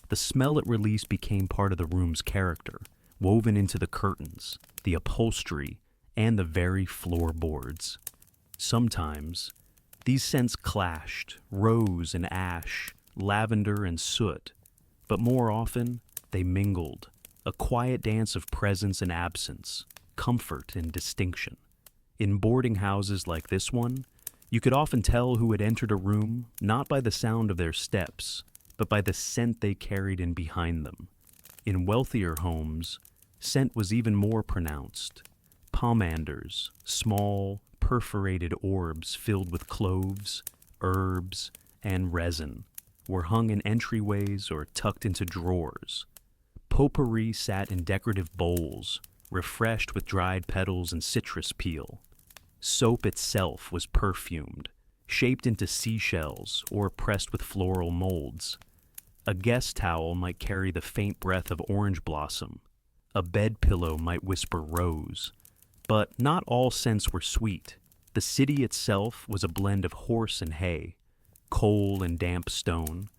The smell it released became part of the room's character, woven into the curtains, the upholstery, and the very floorboards. Sometimes, these scents clashed, rose and ash, lavender and soot, but more often, they mingled, a quiet dance of presence and absence, comfort and distinction. In boarding houses like this one, you could often tell who had entered a room not by the sound of their steps, but by the scent they carried in behind them. In wealthier homes, scent was even more pronounced. Pomanders, small, perforated orbs filled with cloves, herbs, and resin, were hung in entryways or tucked into drawers. Potpourri sat in decorative bowls, refreshed with dried petals and citrus peel. Soap itself was perfumed, shaped into seashells or pressed with floral molds. A guest towel might carry the faint breath of orange blossom. A bed pillow might whisper rose. But not all scents were sweet. The city itself was a blend of horse and hay, coal and damp stone.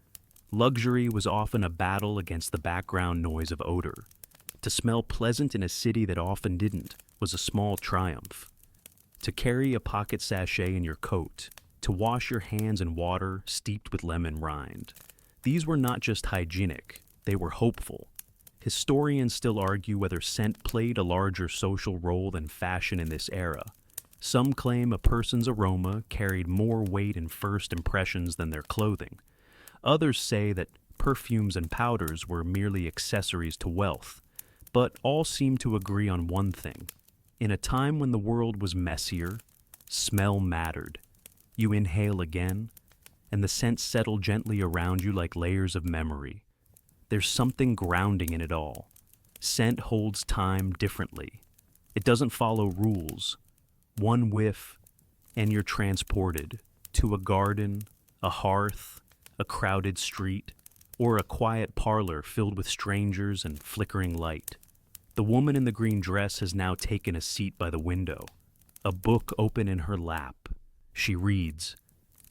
Luxury was often a battle against the background noise of odor. To smell pleasant in a city that often didn't was a small triumph. To carry a pocket sachet in your coat, to wash your hands in water steeped with lemon rind. These were not just hygienic, they were hopeful. Historians still argue whether scent played a larger social role than fashion in this era. Some claim a person's aroma carried more weight in first impressions than their clothing. Others say that perfumes and powders were merely accessories to wealth. But all seem to agree on one thing. In a time when the world was messier, smell mattered. You inhale again, and the scent settled gently around you like layers of memory. There's something grounding in it all. Scent holds time differently. It doesn't follow rules. One whiff, and you're transported to a garden, a hearth, a crowded street, or a quiet parlor filled with strangers and flickering light. The woman in the green dress has now taken a seat by the window, a book open in her lap. She reads,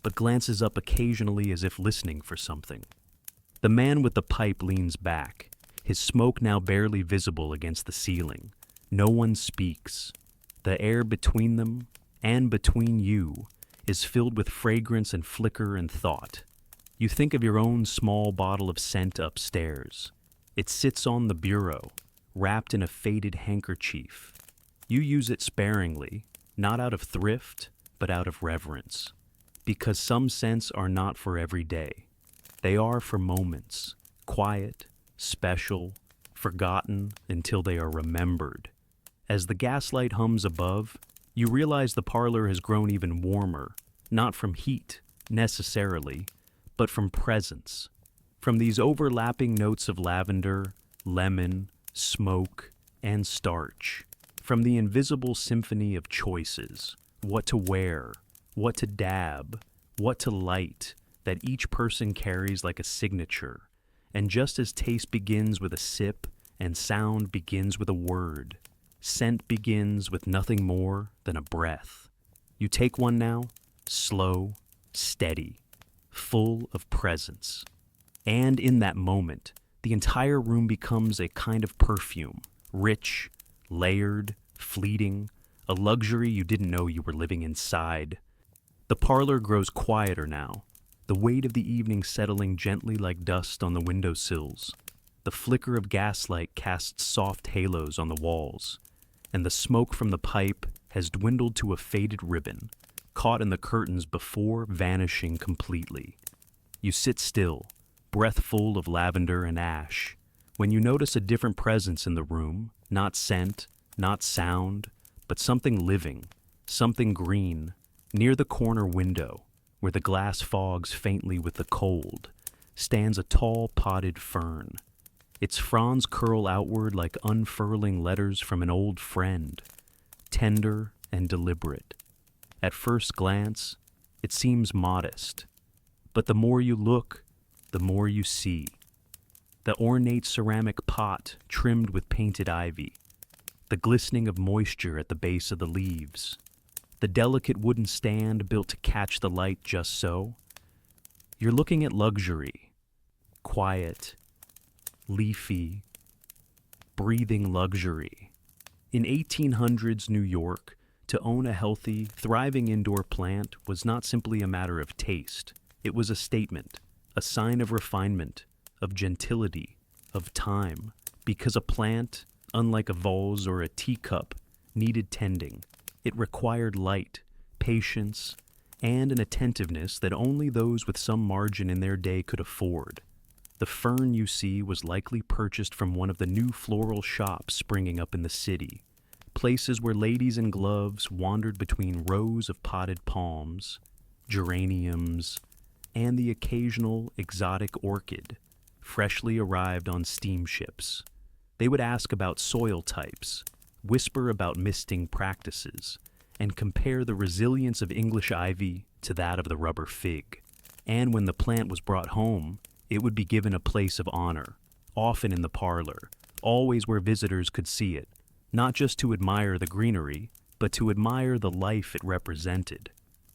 but glances up occasionally as if listening for something. The man with the pipe leans back, his smoke now barely visible against the ceiling. No one speaks. The air between them, and between you, is filled with fragrance and flicker and thought. You think of your own small bottle of scent upstairs. It sits on the bureau, wrapped in a faded handkerchief. You use it sparingly, not out of thrift, but out of reverence. Because some scents are not for every day. They are for moments, quiet, special, forgotten until they are remembered. As the gaslight hums above, you realize the parlor has grown even warmer, not from heat, necessarily, but from presence. From these overlapping notes of lavender, lemon, smoke, and starch. From the invisible symphony of choices, what to wear, what to dab, what to light, that each person carries like a signature. And just as taste begins with a sip and sound begins with a word, scent begins with nothing more than a breath. You take one now, slow, steady, full of presence. And in that moment, the entire room becomes a kind of perfume, rich, layered, fleeting, a luxury you didn't know you were living inside. The parlor grows quieter now, the weight of the evening settling gently like dust on the windowsills. The flicker of gaslight casts soft halos on the walls, and the smoke from the pipe has dwindled to a faded ribbon, caught in the curtains before vanishing completely. You sit still, breath full of lavender and ash, when you notice a different presence in the room, not scent, not sound, but something living, something green, near the corner window, where the glass fogs faintly with the cold, stands a tall potted fern. Its fronds curl outward like unfurling letters from an old friend, tender and deliberate. At first glance, it seems modest, but the more you look, the more you see. The ornate ceramic pot trimmed with painted ivy, the glistening of moisture at the base of the leaves, the delicate wooden stand built to catch the light just so. You're looking at luxury, quiet, leafy, breathing luxury. In 1800s New York, to own a healthy, thriving indoor plant was not simply a matter of taste. It was a statement, a sign of refinement, of gentility, of time, because a plant, unlike a vase or a teacup, needed tending. It required light, patience, and an attentiveness that only those with some margin in their day could afford. The fern you see was likely purchased from one of the new floral shops springing up in the city, places where ladies in gloves wandered between rows of potted palms, geraniums, and the occasional exotic orchid, freshly arrived on steamships. They would ask about soil types, whisper about misting practices, and compare the resilience of English ivy to that of the rubber fig. And when the plant was brought home, it would be given a place of honor, often in the parlor, always where visitors could see it, not just to admire the greenery, but to admire the life it represented.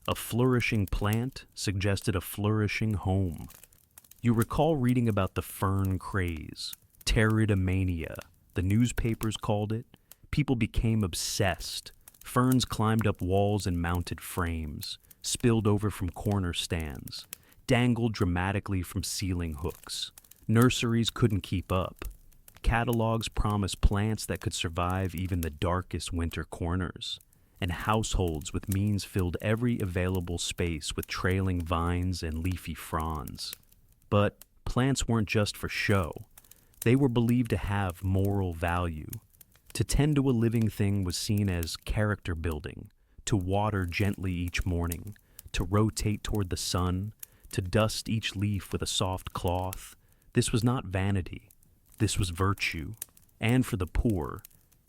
A flourishing plant suggested a flourishing home. You recall reading about the fern craze, pteridomania, the newspapers called it. People became obsessed. Ferns climbed up walls and mounted frames, spilled over from corner stands, dangled dramatically from ceiling hooks. Nurseries couldn't keep up. Catalogs promised plants that could survive even the darkest winter corners, and households with means filled every available space with trailing vines and leafy fronds. But plants weren't just for show. They were believed to have moral value. To tend to a living thing was seen as character building, to water gently each morning, to rotate toward the sun, to dust each leaf with a soft cloth. This was not vanity. This was virtue. And for the poor,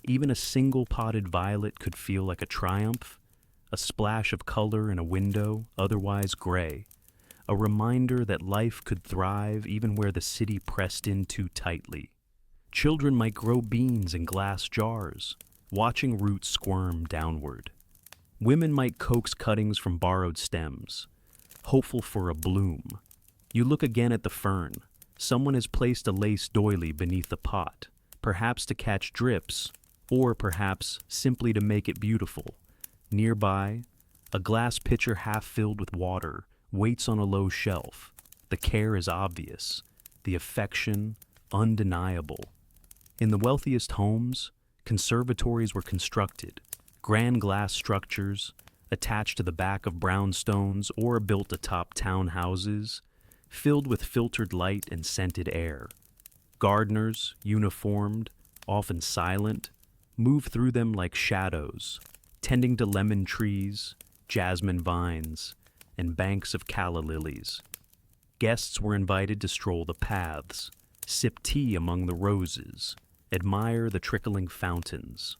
even a single potted violet could feel like a triumph, a splash of color in a window, otherwise gray, a reminder that life could thrive even where the city pressed in too tightly. Children might grow beans in glass jars, watching roots squirm downward. Women might coax cuttings from borrowed stems, hopeful for a bloom. You look again at the fern. Someone has placed a lace doily beneath the pot, perhaps to catch drips, or perhaps simply to make it beautiful. Nearby, a glass pitcher half filled with water waits on a low shelf, The care is obvious, the affection undeniable. In the wealthiest homes, conservatories were constructed, grand glass structures attached to the back of brownstones or built atop townhouses, filled with filtered light and scented air. Gardeners, uniformed, often silent, move through them like shadows, tending to lemon trees, jasmine vines, and banks of calla lilies. Guests were invited to stroll the paths, sip tea among the roses, admire the trickling fountains.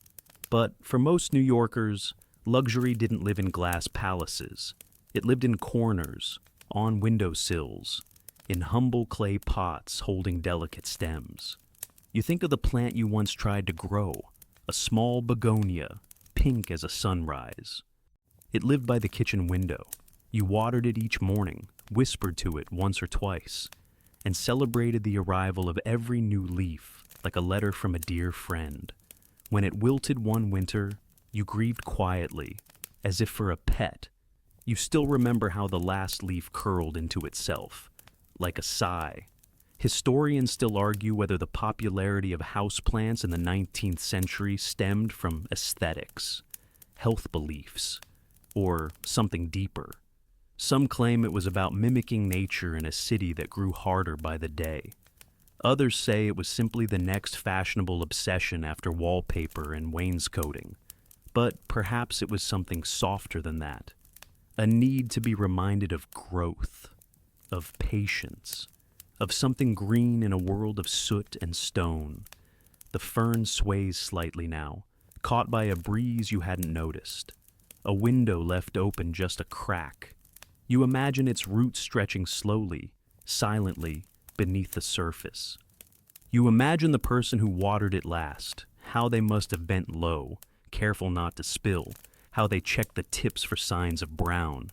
But for most New Yorkers, luxury didn't live in glass palaces. It lived in corners, on windowsills, in humble clay pots holding delicate stems. You think of the plant you once tried to grow, a small begonia, pink as a sunrise. It lived by the kitchen window. You watered it each morning, whispered to it once or twice, and celebrated the arrival of every new leaf like a letter from a dear friend. When it wilted one winter, you grieved quietly, as if for a pet. You still remember how the last leaf curled into itself, like a sigh. Historians still argue whether the popularity of houseplants in the 19th century stemmed from aesthetics, health beliefs, or something deeper. Some claim it was about mimicking nature in a city that grew harder by the day. Others say it was simply the next fashionable obsession after wallpaper and wainscoting. But perhaps it was something softer than that. A need to be reminded of growth, of patience, of something green in a world of soot and stone. The fern sways slightly now, caught by a breeze you hadn't noticed. A window left open just a crack. You imagine its roots stretching slowly, silently, beneath the surface. You imagine the person who watered it last, how they must have bent low, careful not to spill, how they checked the tips for signs of brown.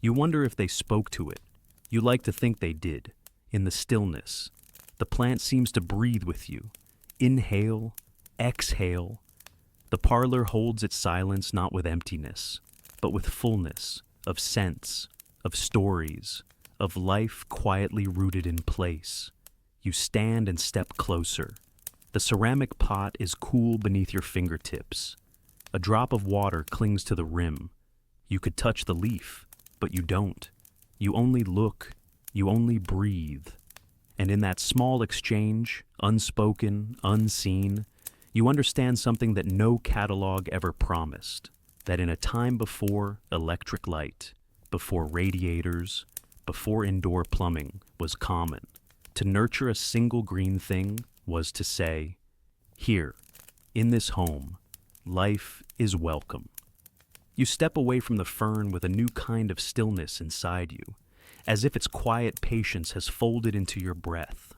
You wonder if they spoke to it. You like to think they did. In the stillness, the plant seems to breathe with you. Inhale, exhale. The parlor holds its silence not with emptiness, but with fullness of sense, of stories, of life quietly rooted in place. You stand and step closer. The ceramic pot is cool beneath your fingertips. A drop of water clings to the rim. You could touch the leaf, but you don't. You only look, you only breathe. And in that small exchange, unspoken, unseen, you understand something that no catalog ever promised, that in a time before electric light, before radiators, before indoor plumbing was common, to nurture a single green thing was to say, here, in this home, life is welcome. You step away from the fern with a new kind of stillness inside you, as if its quiet patience has folded into your breath.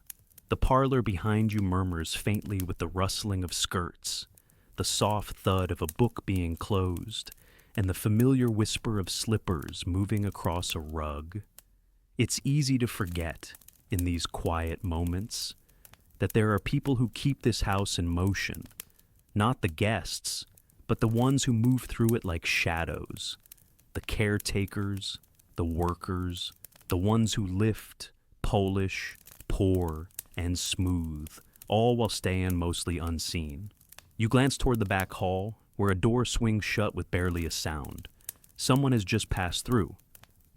The parlor behind you murmurs faintly with the rustling of skirts, the soft thud of a book being closed, and the familiar whisper of slippers moving across a rug. It's easy to forget, in these quiet moments, that there are people who keep this house in motion, not the guests, but the ones who move through it like shadows, the caretakers, the workers, the ones who lift, polish, pour, and smooth, all while staying mostly unseen. You glance toward the back hall, where a door swings shut with barely a sound. Someone has just passed through.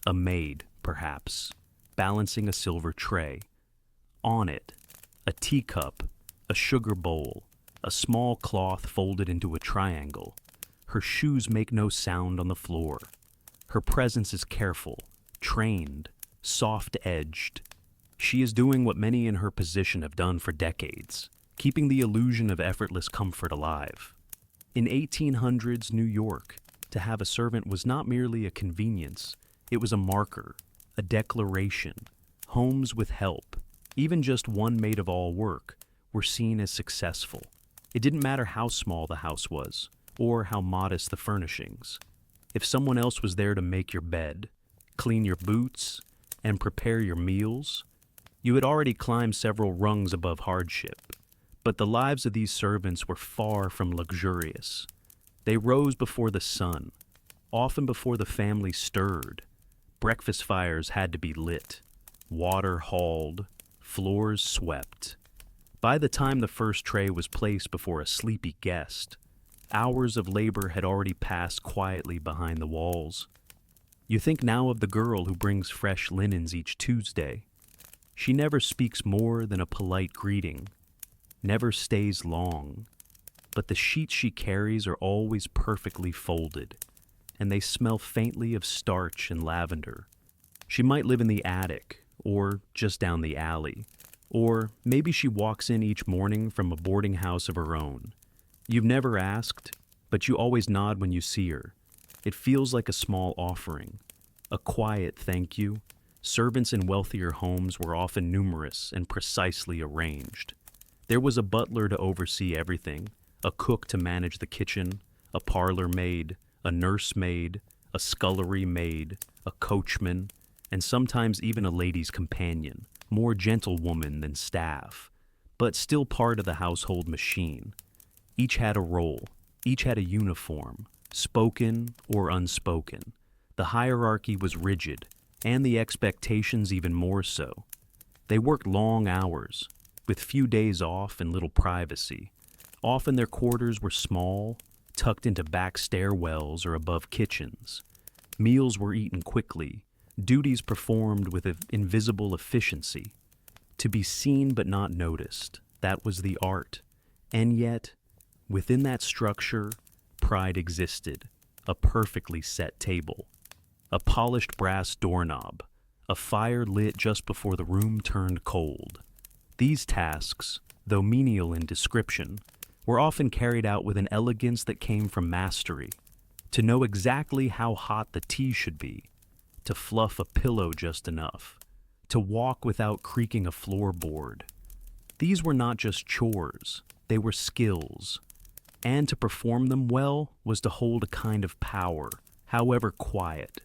A maid, perhaps, balancing a silver tray. On it, a teacup, a sugar bowl, a small cloth folded into a triangle. Her shoes make no sound on the floor. Her presence is careful, trained, soft-edged. She is doing what many in her position have done for decades, keeping the illusion of effortless comfort alive. In 1800s New York, to have a servant was not merely a convenience, it was a marker, a declaration. Homes with help, even just one maid of all work, were seen as successful. It didn't matter how small the house was, or how modest the furnishings. If someone else was there to make your bed, clean your boots, and prepare your meals, you had already climbed several rungs above hardship. But the lives of these servants were far from luxurious. They rose before the sun, often before the family stirred. Breakfast fires had to be lit. water hauled, floors swept. By the time the first tray was placed before a sleepy guest, hours of labor had already passed quietly behind the walls. You think now of the girl who brings fresh linens each Tuesday. She never speaks more than a polite greeting, never stays long, but the sheets she carries are always perfectly folded, and they smell faintly of starch and lavender. She might live in the attic, or just down the alley, or maybe she walks in each morning from a boarding house of her own. You've never asked, but you always nod when you see her. It feels like a small offering, a quiet thank you. Servants in wealthier homes were often numerous and precisely arranged. There was a butler to oversee everything, a cook to manage the kitchen, a parlor maid, a nursemaid, a scullery maid, a coachman, and sometimes even a lady's companion, more gentlewoman than staff, but still part of the household machine. Each had a role, each had a uniform, spoken or unspoken. The hierarchy was rigid, and the expectations even more so. They worked long hours, with few days off and little privacy. Often their quarters were small, tucked into back stairwells or above kitchens. Meals were eaten quickly, duties performed with invisible efficiency. To be seen but not noticed, that was the art. And yet, within that structure, pride existed, a perfectly set table, a polished brass doorknob, a fire lit just before the room turned cold. These tasks, though menial in description, were often carried out with an elegance that came from mastery. To know exactly how hot the tea should be, to fluff a pillow just enough, to walk without creaking a floorboard. These were not just chores, they were skills. And to perform them well was to hold a kind of power, however quiet.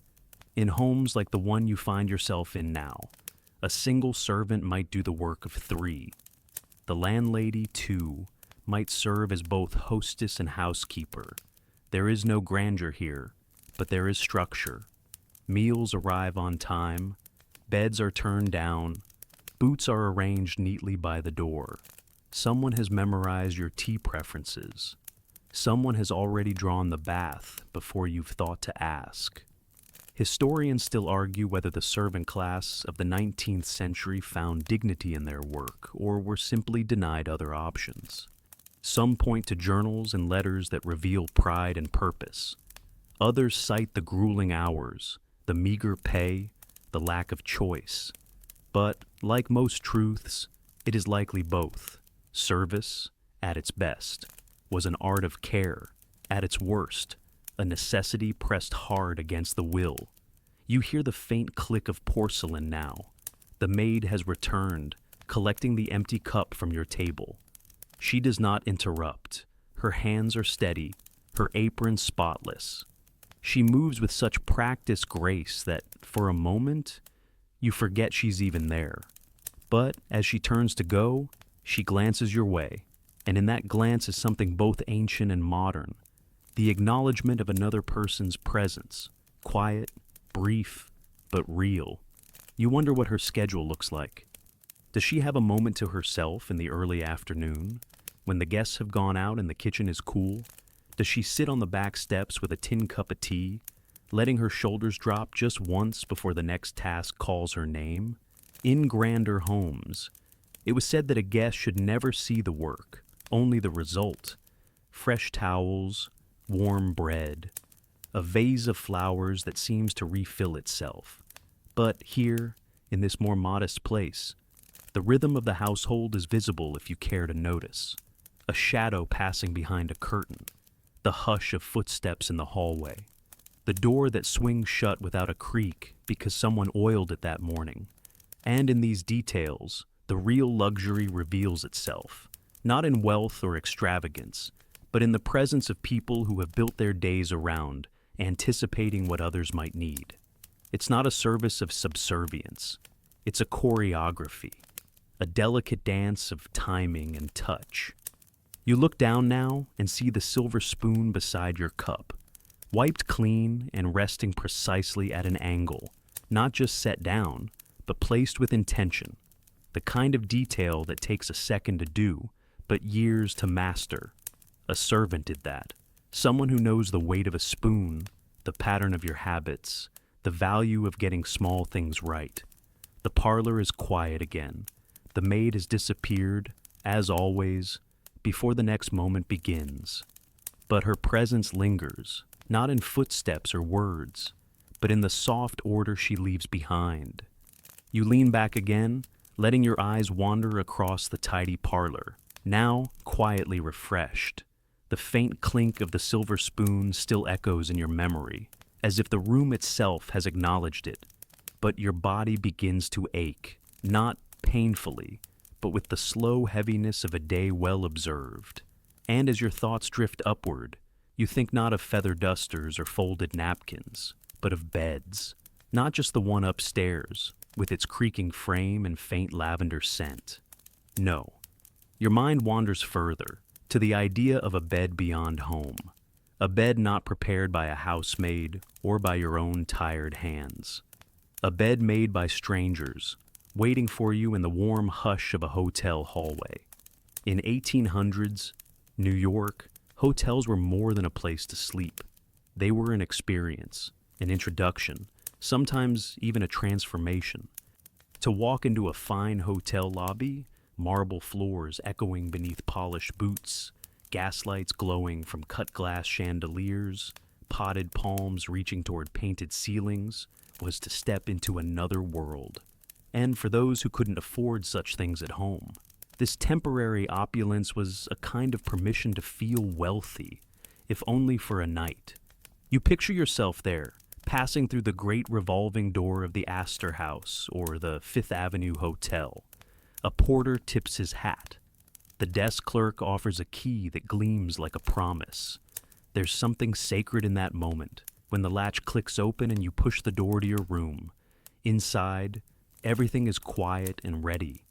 In homes like the one you find yourself in now, a single servant might do the work of three. The landlady, too, might serve as both hostess and housekeeper. There is no grandeur here, but there is structure. Meals arrive on time, beds are turned down, boots are arranged neatly by the door. Someone has memorized your tea preferences. Someone has already drawn the bath before you've thought to ask. Historians still argue whether the servant class of the 19th century found dignity in their work or were simply denied other options. Some point to journals and letters that reveal pride and purpose. Others cite the grueling hours, the meager pay, the lack of choice. But, like most truths, it is likely both. Service, at its best, was an art of care. At its worst, a necessity pressed hard against the will. You hear the faint click of porcelain now. The maid has returned, collecting the empty cup from your table. She does not interrupt. Her hands are steady, her apron spotless. She moves with such practiced grace that, for a moment, you forget she's even there. But as she turns to go, she glances your way, and in that glance is something both ancient and modern. The acknowledgement of another person's presence, quiet, brief, but real. You wonder what her schedule looks like. Does she have a moment to herself in the early afternoon, when the guests have gone out and the kitchen is cool? Does she sit on the back steps with a tin cup of tea, letting her shoulders drop just once before the next task calls her name? In grander homes, it was said that a guest should never see the work, only the result. Fresh towels, warm bread, a vase of flowers that seems to refill itself. But here, in this more modest place, the rhythm of the household is visible if you care to notice. A shadow passing behind a curtain, the hush of footsteps in the hallway, the door that swings shut without a creak because someone oiled it that morning. And in these details, the real luxury reveals itself, not in wealth or extravagance, but in the presence of people who have built their days around, anticipating what others might need. It's not a service of subservience. It's a choreography, a delicate dance of timing and touch. You look down now and see the silver spoon beside your cup, wiped clean and resting precisely at an angle, not just set down, but placed with intention, the kind of detail that takes a second to do, but years to master. A servant did that. Someone who knows the weight of a spoon, the pattern of your habits, the value of getting small things right. The parlor is quiet again. The maid has disappeared, as always, before the next moment begins. But her presence lingers, not in footsteps or words, but in the soft order she leaves behind. You lean back again, letting your eyes wander across the tidy parlor, now quietly refreshed. The faint clink of the silver spoon still echoes in your memory, as if the room itself has acknowledged it. But your body begins to ache, not painfully, but with the slow heaviness of a day well observed. And as your thoughts drift upward, you think not of feather dusters or folded napkins, but of beds. Not just the one upstairs, with its creaking frame and faint lavender scent. No. Your mind wanders further, to the idea of a bed beyond home. A bed not prepared by a housemaid or by your own tired hands. A bed made by strangers, waiting for you in the warm hush of a hotel hallway. In 1800s, New York, hotels were more than a place to sleep. They were an experience, an introduction, sometimes even a transformation. To walk into a fine hotel lobby, marble floors echoing beneath polished boots, gaslights glowing from cut glass chandeliers, potted palms reaching toward painted ceilings, was to step into another world. And for those who couldn't afford such things at home, this temporary opulence was a kind of permission to feel wealthy, if only for a night. You picture yourself there, passing through the great revolving door of the Astor House or the Fifth Avenue Hotel. A porter tips his hat. The desk clerk offers a key that gleams like a promise. There's something sacred in that moment, when the latch clicks open and you push the door to your room. Inside, everything is quiet and ready.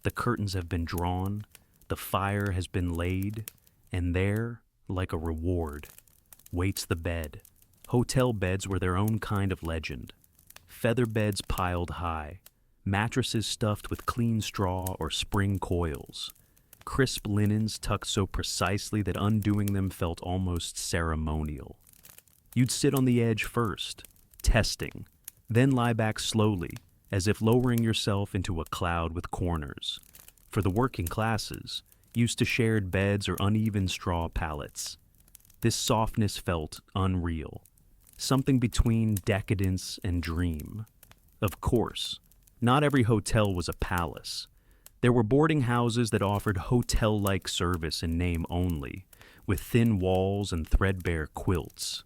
The curtains have been drawn, the fire has been laid, and there, like a reward, waits the bed. Hotel beds were their own kind of legend. Feather beds piled high, mattresses stuffed with clean straw or spring coils, crisp linens tucked so precisely that undoing them felt almost ceremonial. You'd sit on the edge first, testing, then lie back slowly, as if lowering yourself into a cloud with corners. For the working classes, used to shared beds or uneven straw pallets, this softness felt unreal, something between decadence and dream. Of course, not every hotel was a palace. There were boarding houses that offered hotel-like service in name only, with thin walls and threadbare quilts.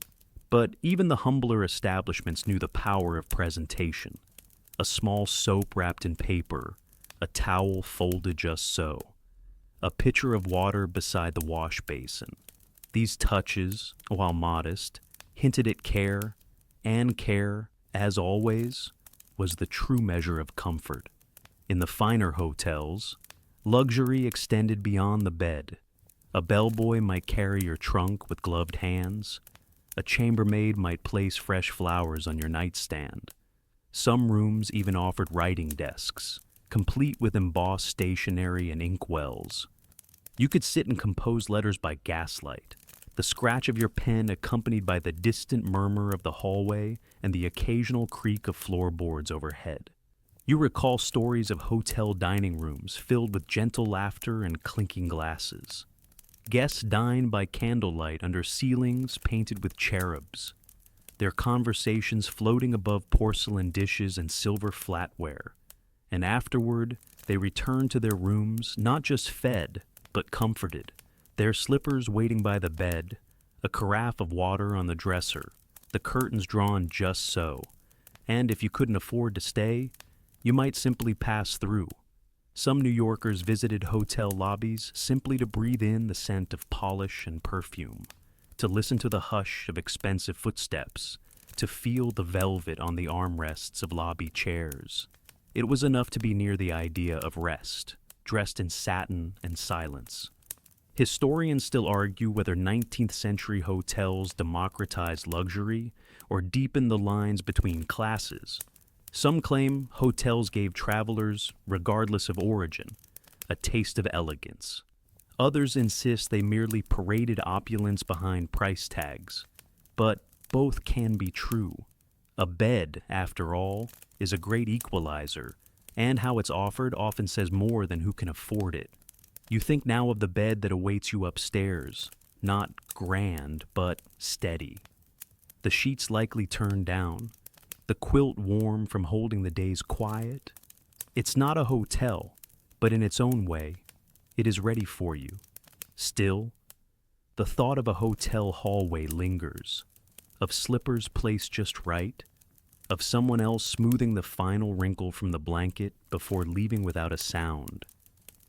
But even the humbler establishments knew the power of presentation. A small soap wrapped in paper, a towel folded just so, a pitcher of water beside the wash basin. These touches, while modest, hinted at care, and care, as always, was the true measure of comfort. In the finer hotels, luxury extended beyond the bed. A bellboy might carry your trunk with gloved hands. A chambermaid might place fresh flowers on your nightstand. Some rooms even offered writing desks, complete with embossed stationery and inkwells. You could sit and compose letters by gaslight, the scratch of your pen accompanied by the distant murmur of the hallway and the occasional creak of floorboards overhead. You recall stories of hotel dining rooms filled with gentle laughter and clinking glasses. Guests dined by candlelight under ceilings painted with cherubs, their conversations floating above porcelain dishes and silver flatware. And afterward, they returned to their rooms not just fed, but comforted, their slippers waiting by the bed, a carafe of water on the dresser, the curtains drawn just so. And if you couldn't afford to stay, you might simply pass through. Some New Yorkers visited hotel lobbies simply to breathe in the scent of polish and perfume, to listen to the hush of expensive footsteps, to feel the velvet on the armrests of lobby chairs. It was enough to be near the idea of rest, dressed in satin and silence. Historians still argue whether 19th century hotels democratized luxury or deepened the lines between classes. Some claim hotels gave travelers, regardless of origin, a taste of elegance. Others insist they merely paraded opulence behind price tags. But both can be true. A bed, after all, is a great equalizer, and how it's offered often says more than who can afford it. You think now of the bed that awaits you upstairs, not grand, but steady. The sheets likely turned down, the quilt warm from holding the day's quiet. It's not a hotel, but in its own way, it is ready for you. Still, the thought of a hotel hallway lingers, of slippers placed just right, of someone else smoothing the final wrinkle from the blanket before leaving without a sound.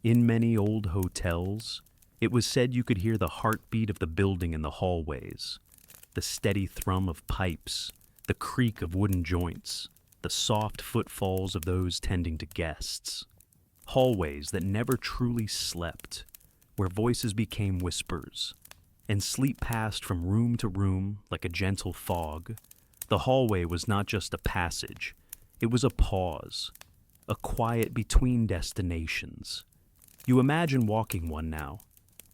In many old hotels, it was said you could hear the heartbeat of the building in the hallways, the steady thrum of pipes, the creak of wooden joints, the soft footfalls of those tending to guests. Hallways that never truly slept, where voices became whispers, and sleep passed from room to room like a gentle fog. The hallway was not just a passage, it was a pause, a quiet between destinations. You imagine walking one now,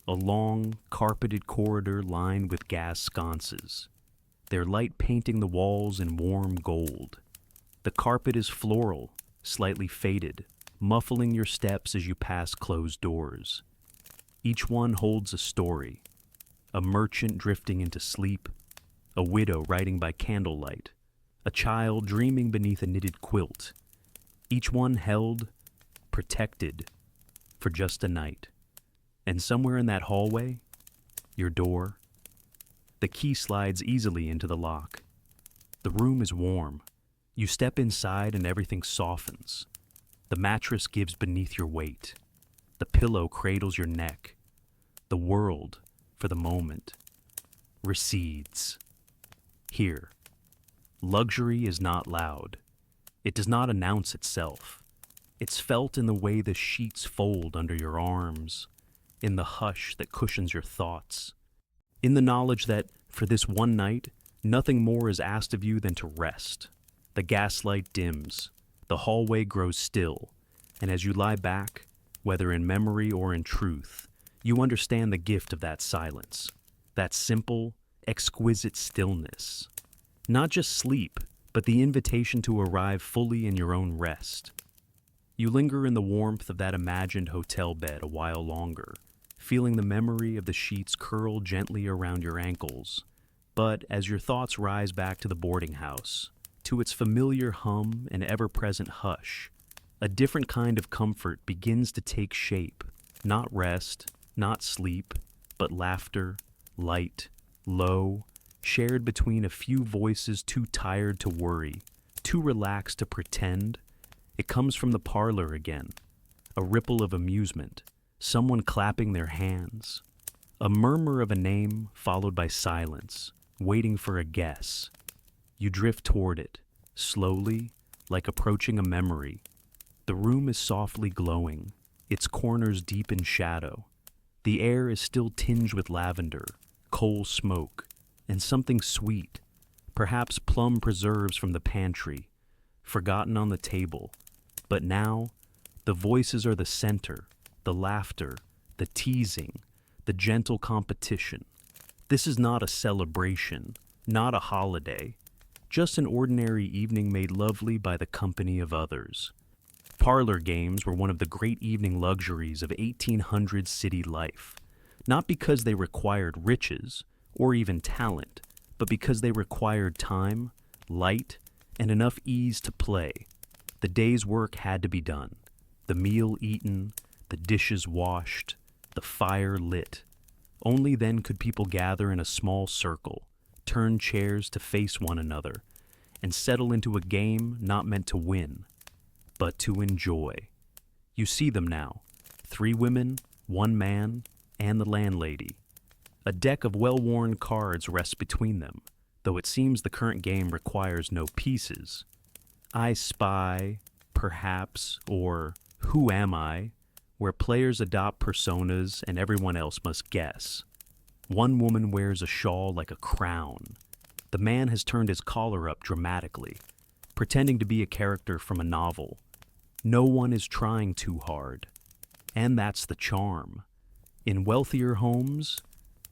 a long, carpeted corridor lined with gas sconces, their light painting the walls in warm gold. The carpet is floral, slightly faded, muffling your steps as you pass closed doors. Each one holds a story, a merchant drifting into sleep, a widow writing by candlelight, a child dreaming beneath a knitted quilt, each one held, protected, for just a night. And somewhere in that hallway, your door, the key slides easily into the lock. The room is warm. You step inside and everything softens. The mattress gives beneath your weight. The pillow cradles your neck. The world, for the moment, recedes. Here, luxury is not loud. It does not announce itself. It's felt in the way the sheets fold under your arms, in the hush that cushions your thoughts, in the knowledge that, for this one night, nothing more is asked of you than to rest. The gaslight dims, the hallway grows still, and as you lie back, whether in memory or in truth, you understand the gift of that silence, that simple, exquisite stillness. Not just sleep, but the invitation to arrive fully in your own rest. You linger in the warmth of that imagined hotel bed a while longer, feeling the memory of the sheets curl gently around your ankles. But as your thoughts rise back to the boarding house, to its familiar hum and ever-present hush, a different kind of comfort begins to take shape. Not rest, not sleep, but laughter, light, low, shared between a few voices too tired to worry, too relaxed to pretend. It comes from the parlor again, a ripple of amusement, someone clapping their hands, a murmur of a name followed by silence, waiting for a guess. You drift toward it, slowly, like approaching a memory. The room is softly glowing, its corners deep in shadow. The air is still tinged with lavender, coal smoke, and something sweet, perhaps plum preserves from the pantry, forgotten on the table. But now, the voices are the center, the laughter, the teasing, the gentle competition. This is not a celebration, not a holiday, just an ordinary evening made lovely by the company of others. Parlor games were one of the great evening luxuries of 1800s city life, not because they required riches or even talent, but because they required time, light, and enough ease to play. The day's work had to be done, the meal eaten, the dishes washed, the fire lit. Only then could people gather in a small circle, turn chairs to face one another, and settle into a game not meant to win, but to enjoy. You see them now, 3 women, 1 man, and the landlady. A deck of well-worn cards rests between them, though it seems the current game requires no pieces. I spy, perhaps, or who am I, where players adopt personas and everyone else must guess. One woman wears a shawl like a crown. The man has turned his collar up dramatically. pretending to be a character from a novel. No one is trying too hard. And that's the charm. In wealthier homes,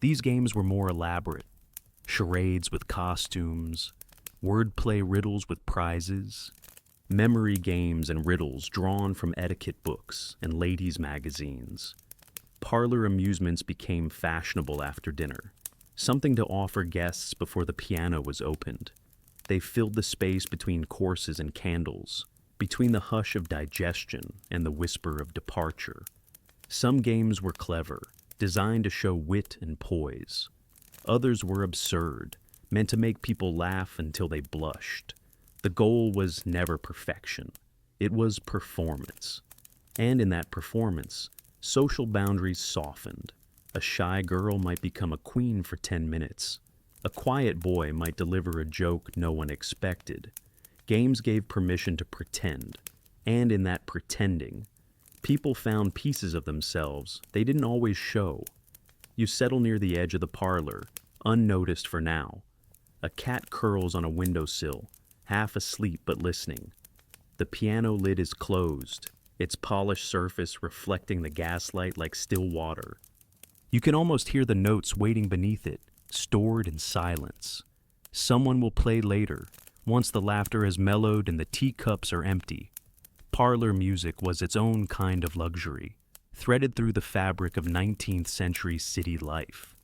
these games were more elaborate. Charades with costumes, wordplay riddles with prizes, memory games and riddles drawn from etiquette books and ladies' magazines. Parlor amusements became fashionable after dinner, something to offer guests before the piano was opened. They filled the space between courses and candles, between the hush of digestion and the whisper of departure. Some games were clever, designed to show wit and poise. Others were absurd, meant to make people laugh until they blushed. The goal was never perfection. It was performance. And in that performance, social boundaries softened. A shy girl might become a queen for 10 minutes. A quiet boy might deliver a joke no one expected. Games gave permission to pretend. And in that pretending, people found pieces of themselves they didn't always show. You settle near the edge of the parlor, unnoticed for now. A cat curls on a windowsill, half asleep but listening. The piano lid is closed, its polished surface reflecting the gaslight like still water. You can almost hear the notes waiting beneath it, stored in silence. Someone will play later, once the laughter has mellowed and the teacups are empty. Parlor music was its own kind of luxury, threaded through the fabric of 19th century city life.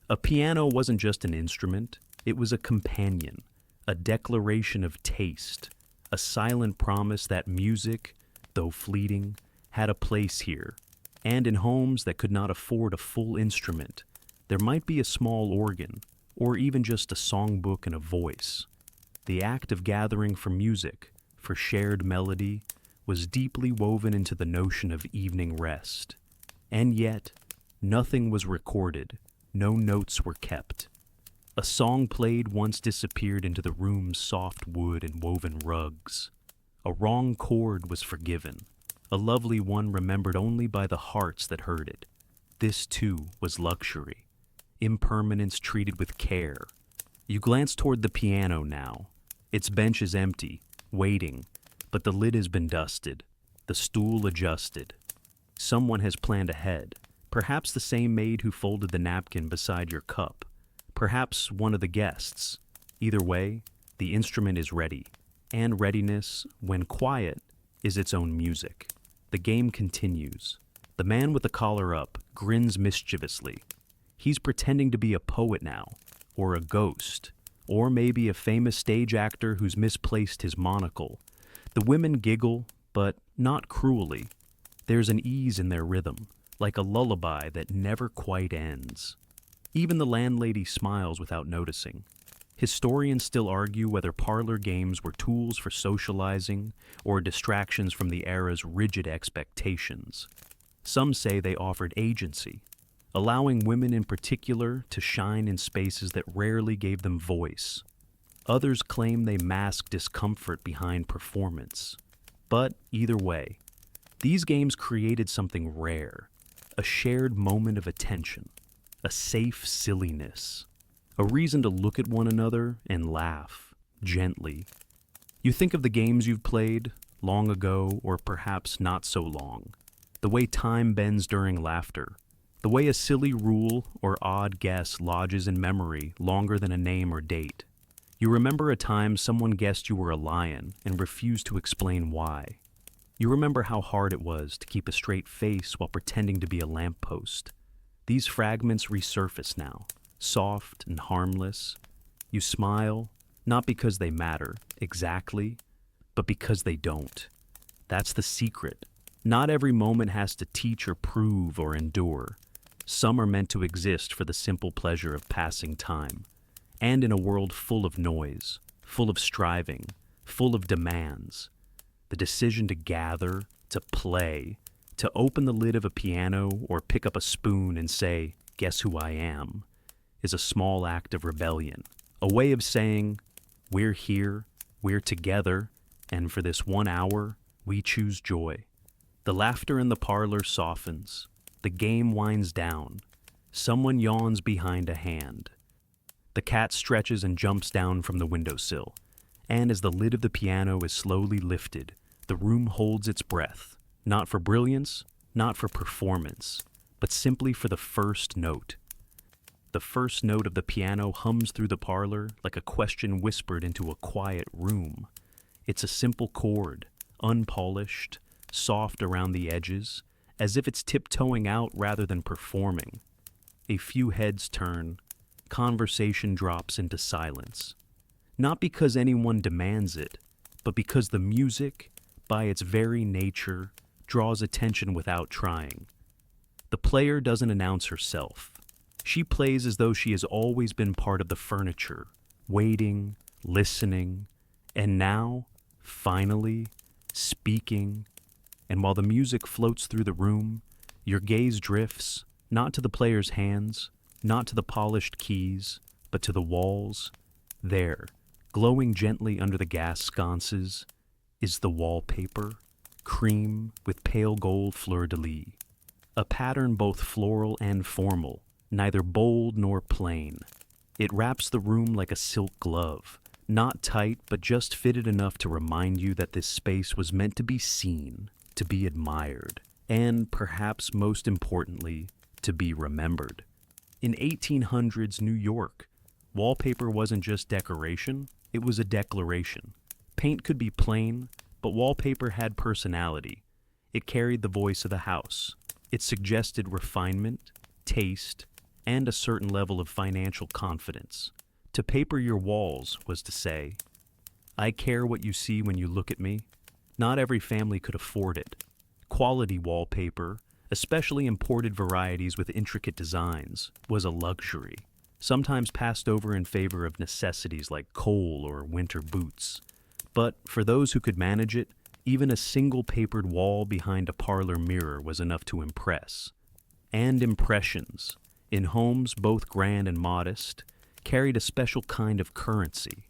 A piano wasn't just an instrument, it was a companion, a declaration of taste, a silent promise that music, though fleeting, had a place here. And in homes that could not afford a full instrument, there might be a small organ, or even just a songbook and a voice. The act of gathering for music, for shared melody, was deeply woven into the notion of evening rest. And yet, nothing was recorded, no notes were kept. A song played once disappeared into the room's soft wood and woven rugs. A wrong chord was forgiven, a lovely one remembered only by the hearts that heard it. This, too, was luxury, impermanence treated with care. You glance toward the piano now. Its bench is empty, waiting, but the lid has been dusted, the stool adjusted. Someone has planned ahead, perhaps the same maid who folded the napkin beside your cup, perhaps one of the guests. Either way, the instrument is ready, and readiness, when quiet, is its own music. The game continues. The man with the collar up grins mischievously. He's pretending to be a poet now, or a ghost, or maybe a famous stage actor who's misplaced his monocle. The women giggle, but not cruelly. There's an ease in their rhythm, like a lullaby that never quite ends. Even the landlady smiles without noticing. Historians still argue whether parlor games were tools for socializing or distractions from the era's rigid expectations. Some say they offered agency, allowing women in particular to shine in spaces that rarely gave them voice. Others claim they masked discomfort behind performance. But either way, these games created something rare, a shared moment of attention, a safe silliness. A reason to look at one another and laugh, gently. You think of the games you've played, long ago or perhaps not so long. The way time bends during laughter. The way a silly rule or odd guess lodges in memory longer than a name or date. You remember a time someone guessed you were a lion and refused to explain why. You remember how hard it was to keep a straight face while pretending to be a lamppost. These fragments resurface now, soft and harmless. You smile, not because they matter, exactly, but because they don't. That's the secret. Not every moment has to teach or prove or endure. Some are meant to exist for the simple pleasure of passing time. And in a world full of noise, full of striving, full of demands, the decision to gather, to play, to open the lid of a piano or pick up a spoon and say, "Guess who I am?" is a small act of rebellion, a way of saying, we're here, we're together, and for this 1 hour, we choose joy. The laughter in the parlor softens, the game winds down, someone yawns behind a hand. The cat stretches and jumps down from the windowsill, And as the lid of the piano is slowly lifted, the room holds its breath, not for brilliance, not for performance, but simply for the first note. The first note of the piano hums through the parlor like a question whispered into a quiet room. It's a simple chord, unpolished, soft around the edges, as if it's tiptoeing out rather than performing. A few heads turn, conversation drops into silence. Not because anyone demands it, but because the music, by its very nature, draws attention without trying. The player doesn't announce herself. She plays as though she has always been part of the furniture, waiting, listening, and now, finally, speaking. And while the music floats through the room, your gaze drifts, not to the player's hands, not to the polished keys, but to the walls. There, glowing gently under the gas sconces, is the wallpaper, cream with pale gold fleur-de-lis. A pattern both floral and formal, neither bold nor plain. It wraps the room like a silk glove, not tight but just fitted enough to remind you that this space was meant to be seen, to be admired, and perhaps most importantly, to be remembered. In 1800s New York, wallpaper wasn't just decoration, it was a declaration. Paint could be plain, but wallpaper had personality. It carried the voice of the house. It suggested refinement, taste, and a certain level of financial confidence. To paper your walls was to say, I care what you see when you look at me. Not every family could afford it. Quality wallpaper, especially imported varieties with intricate designs, was a luxury, sometimes passed over in favor of necessities like coal or winter boots. But for those who could manage it, even a single papered wall behind a parlor mirror was enough to impress. And impressions, in homes both grand and modest, carried a special kind of currency.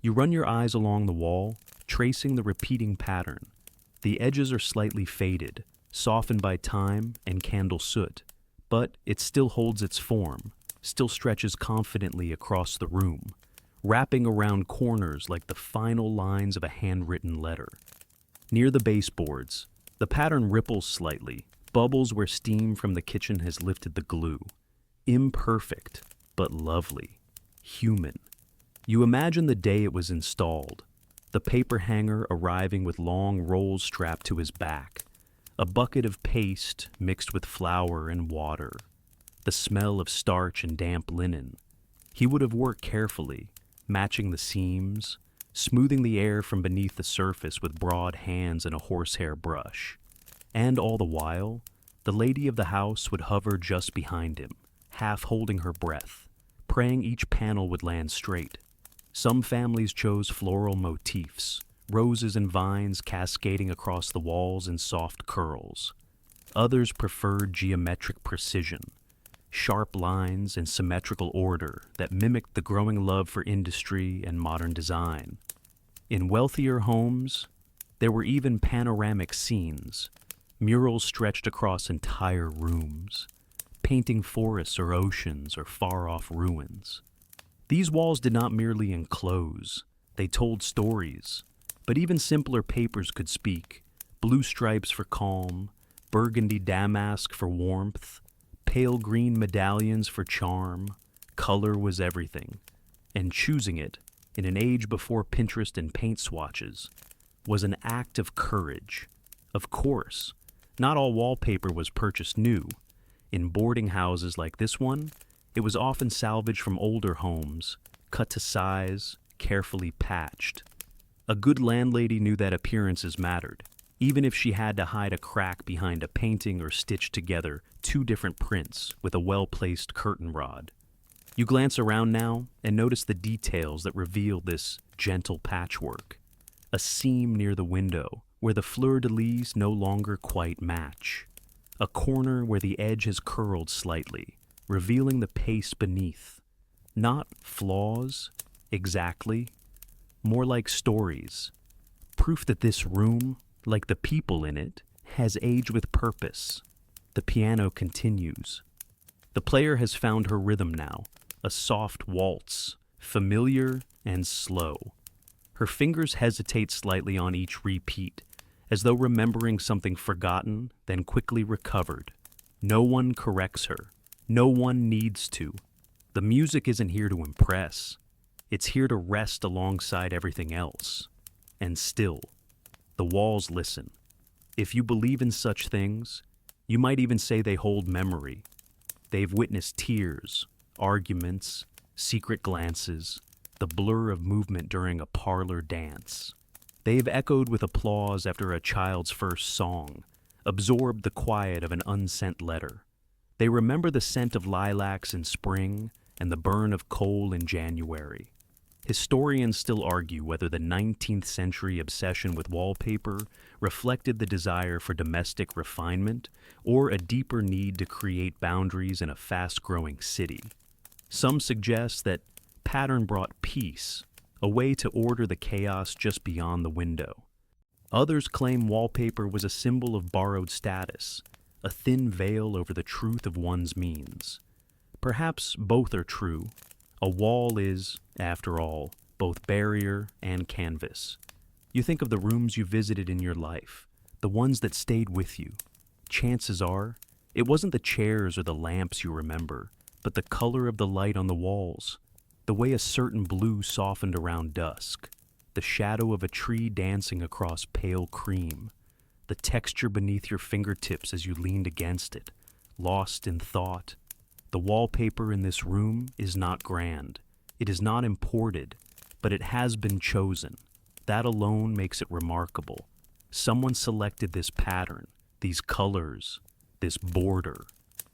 You run your eyes along the wall, tracing the repeating pattern. The edges are slightly faded, softened by time and candle soot, but it still holds its form, still stretches confidently across the room, wrapping around corners like the final lines of a handwritten letter. Near the baseboards, the pattern ripples slightly, bubbles where steam from the kitchen has lifted the glue. Imperfect, but lovely. Human. You imagine the day it was installed, the paper hanger arriving with long rolls strapped to his back, a bucket of paste mixed with flour and water, the smell of starch and damp linen. He would have worked carefully, matching the seams, smoothing the air from beneath the surface with broad hands and a horsehair brush. And all the while, the lady of the house would hover just behind him, half holding her breath, praying each panel would land straight. Some families chose floral motifs, roses and vines cascading across the walls in soft curls. Others preferred geometric precision, sharp lines and symmetrical order that mimicked the growing love for industry and modern design. In wealthier homes, there were even panoramic scenes, murals stretched across entire rooms, painting forests or oceans or far-off ruins. These walls did not merely enclose, they told stories, but even simpler papers could speak. Blue stripes for calm, burgundy damask for warmth, pale green medallions for charm. Color was everything, and choosing it, in an age before Pinterest and paint swatches, was an act of courage. Of course, not all wallpaper was purchased new. In boarding houses like this one, it was often salvaged from older homes, cut to size, carefully patched. A good landlady knew that appearances mattered, even if she had to hide a crack behind a painting or stitch together two different prints with a well-placed curtain rod. You glance around now and notice the details that reveal this gentle patchwork. A seam near the window where the fleur-de-lis no longer quite match. A corner where the edge has curled slightly, revealing the paste beneath. Not flaws, exactly, more like stories. Proof that this room, like the people in it, has aged with purpose. The piano continues. The player has found her rhythm now, a soft waltz, familiar and slow. Her fingers hesitate slightly on each repeat, as though remembering something forgotten, then quickly recovered. No one corrects her. No one needs to. The music isn't here to impress. It's here to rest alongside everything else. And still, the walls listen. If you believe in such things, you might even say they hold memory. They've witnessed tears, arguments, secret glances, the blur of movement during a parlor dance. They've echoed with applause after a child's first song, absorbed the quiet of an unsent letter. They remember the scent of lilacs in spring and the burn of coal in January. Historians still argue whether the 19th century obsession with wallpaper reflected the desire for domestic refinement or a deeper need to create boundaries in a fast-growing city. Some suggest that pattern brought peace, a way to order the chaos just beyond the window. Others claim wallpaper was a symbol of borrowed status, a thin veil over the truth of one's means. Perhaps both are true. A wall is, after all, both barrier and canvas. You think of the rooms you visited in your life, the ones that stayed with you. Chances are, it wasn't the chairs or the lamps you remember, but the color of the light on the walls, the way a certain blue softened around dusk, the shadow of a tree dancing across pale cream, the texture beneath your fingertips as you leaned against it, lost in thought. The wallpaper in this room is not grand. It is not imported, but it has been chosen. That alone makes it remarkable. Someone selected this pattern, these colors, this border.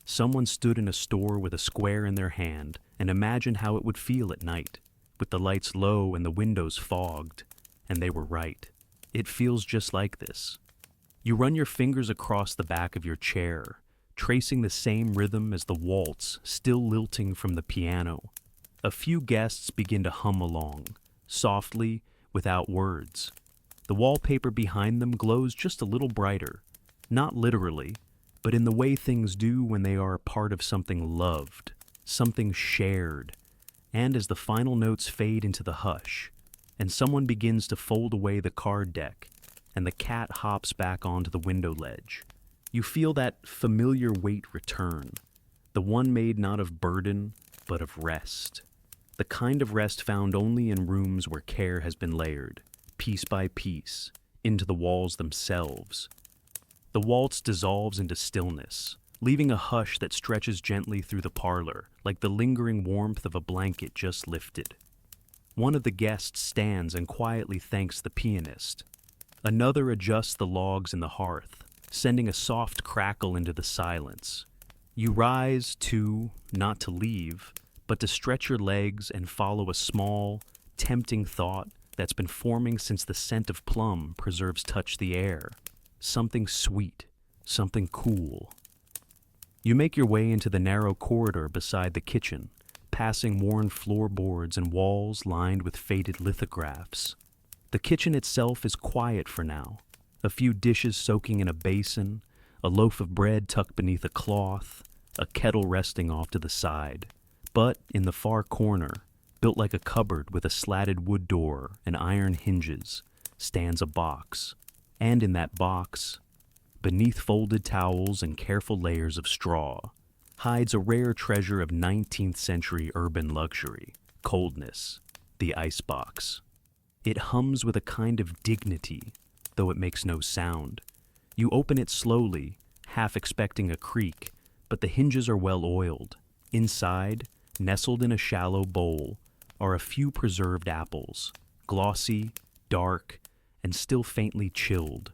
Someone stood in a store with a square in their hand and imagined how it would feel at night, with the lights low and the windows fogged. And they were right. It feels just like this. You run your fingers across the back of your chair, tracing the same rhythm as the waltz still lilting from the piano. A few guests begin to hum along, softly, without words. The wallpaper behind them glows just a little brighter, not literally, but in the way things do when they are a part of something loved, something shared. And as the final notes fade into the hush, and someone begins to fold away the card deck, and the cat hops back onto the window ledge, you feel that familiar weight return, the one made not of burden, but of rest. The kind of rest found only in rooms where care has been layered, piece by piece, into the walls themselves. The waltz dissolves into stillness, leaving a hush that stretches gently through the parlor, like the lingering warmth of a blanket just lifted. One of the guests stands and quietly thanks the pianist. Another adjusts the logs in the hearth, sending a soft crackle into the silence. You rise to, not to leave, but to stretch your legs and follow a small, tempting thought that's been forming since the scent of plum preserves touched the air. Something sweet, something cool. You make your way into the narrow corridor beside the kitchen, passing worn floorboards and walls lined with faded lithographs. The kitchen itself is quiet for now, a few dishes soaking in a basin, a loaf of bread tucked beneath a cloth, a kettle resting off to the side. But in the far corner, built like a cupboard with a slatted wood door and iron hinges, stands a box. And in that box, beneath folded towels and careful layers of straw, hides a rare treasure of 19th century urban luxury, coldness, the icebox. It hums with a kind of dignity, though it makes no sound. You open it slowly, half expecting a creak, but the hinges are well oiled. Inside, nestled in a shallow bowl, are a few preserved apples, glossy, dark, and still faintly chilled.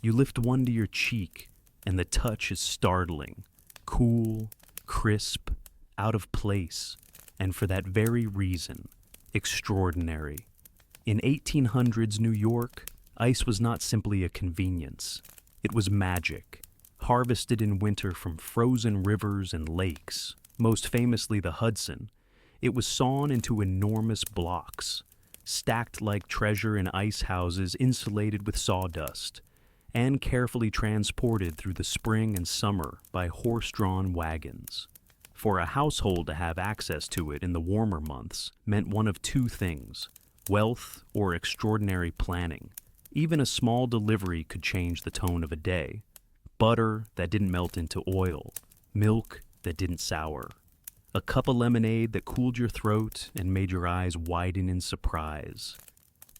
You lift one to your cheek, and the touch is startling, cool, crisp, out of place, and for that very reason, extraordinary. In 1800s New York, ice was not simply a convenience. It was magic, harvested in winter from frozen rivers and lakes, most famously the Hudson. It was sawn into enormous blocks, stacked like treasure in ice houses insulated with sawdust, and carefully transported through the spring and summer by horse-drawn wagons. For a household to have access to it in the warmer months meant one of two things: wealth, or extraordinary planning. Even a small delivery could change the tone of a day. Butter that didn't melt into oil, milk that didn't sour, a cup of lemonade that cooled your throat and made your eyes widen in surprise.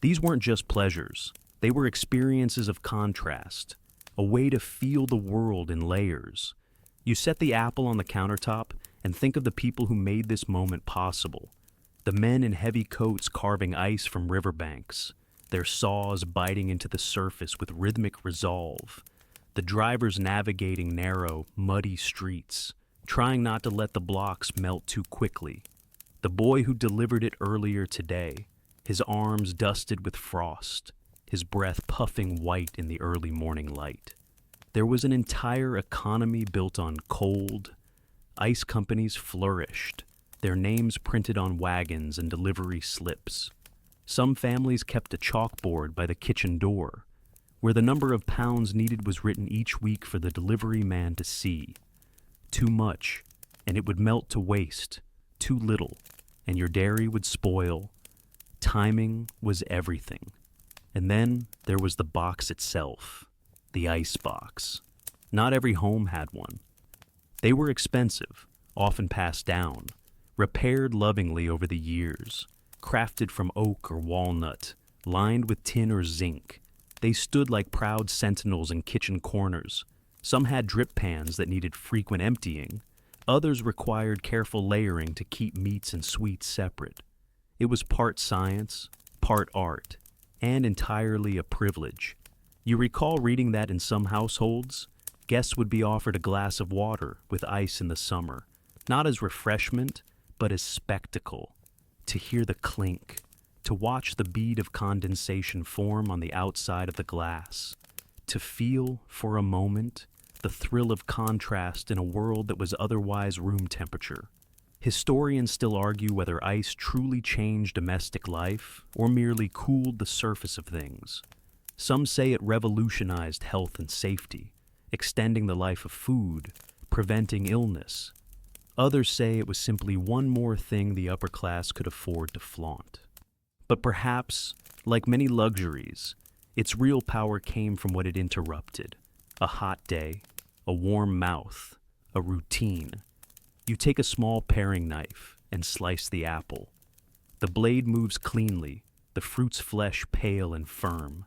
These weren't just pleasures, they were experiences of contrast, a way to feel the world in layers. You set the apple on the countertop and think of the people who made this moment possible. The men in heavy coats carving ice from riverbanks, their saws biting into the surface with rhythmic resolve. The drivers navigating narrow, muddy streets, trying not to let the blocks melt too quickly. The boy who delivered it earlier today, his arms dusted with frost, his breath puffing white in the early morning light. There was an entire economy built on cold. Ice companies flourished, their names printed on wagons and delivery slips. Some families kept a chalkboard by the kitchen door, where the number of pounds needed was written each week for the delivery man to see. Too much, and it would melt to waste. Too little, and your dairy would spoil. Timing was everything. And then there was the box itself, the ice box. Not every home had one. They were expensive, often passed down, repaired lovingly over the years, crafted from oak or walnut, lined with tin or zinc. They stood like proud sentinels in kitchen corners. Some had drip pans that needed frequent emptying. Others required careful layering to keep meats and sweets separate. It was part science, part art, and entirely a privilege. You recall reading that in some households, guests would be offered a glass of water with ice in the summer, not as refreshment, but as spectacle. To hear the clink, to watch the bead of condensation form on the outside of the glass, to feel, for a moment, the thrill of contrast in a world that was otherwise room temperature. Historians still argue whether ice truly changed domestic life or merely cooled the surface of things. Some say it revolutionized health and safety, extending the life of food, preventing illness. Others say it was simply one more thing the upper class could afford to flaunt. But perhaps, like many luxuries, its real power came from what it interrupted. A hot day, a warm mouth, a routine. You take a small paring knife and slice the apple. The blade moves cleanly, the fruit's flesh pale and firm.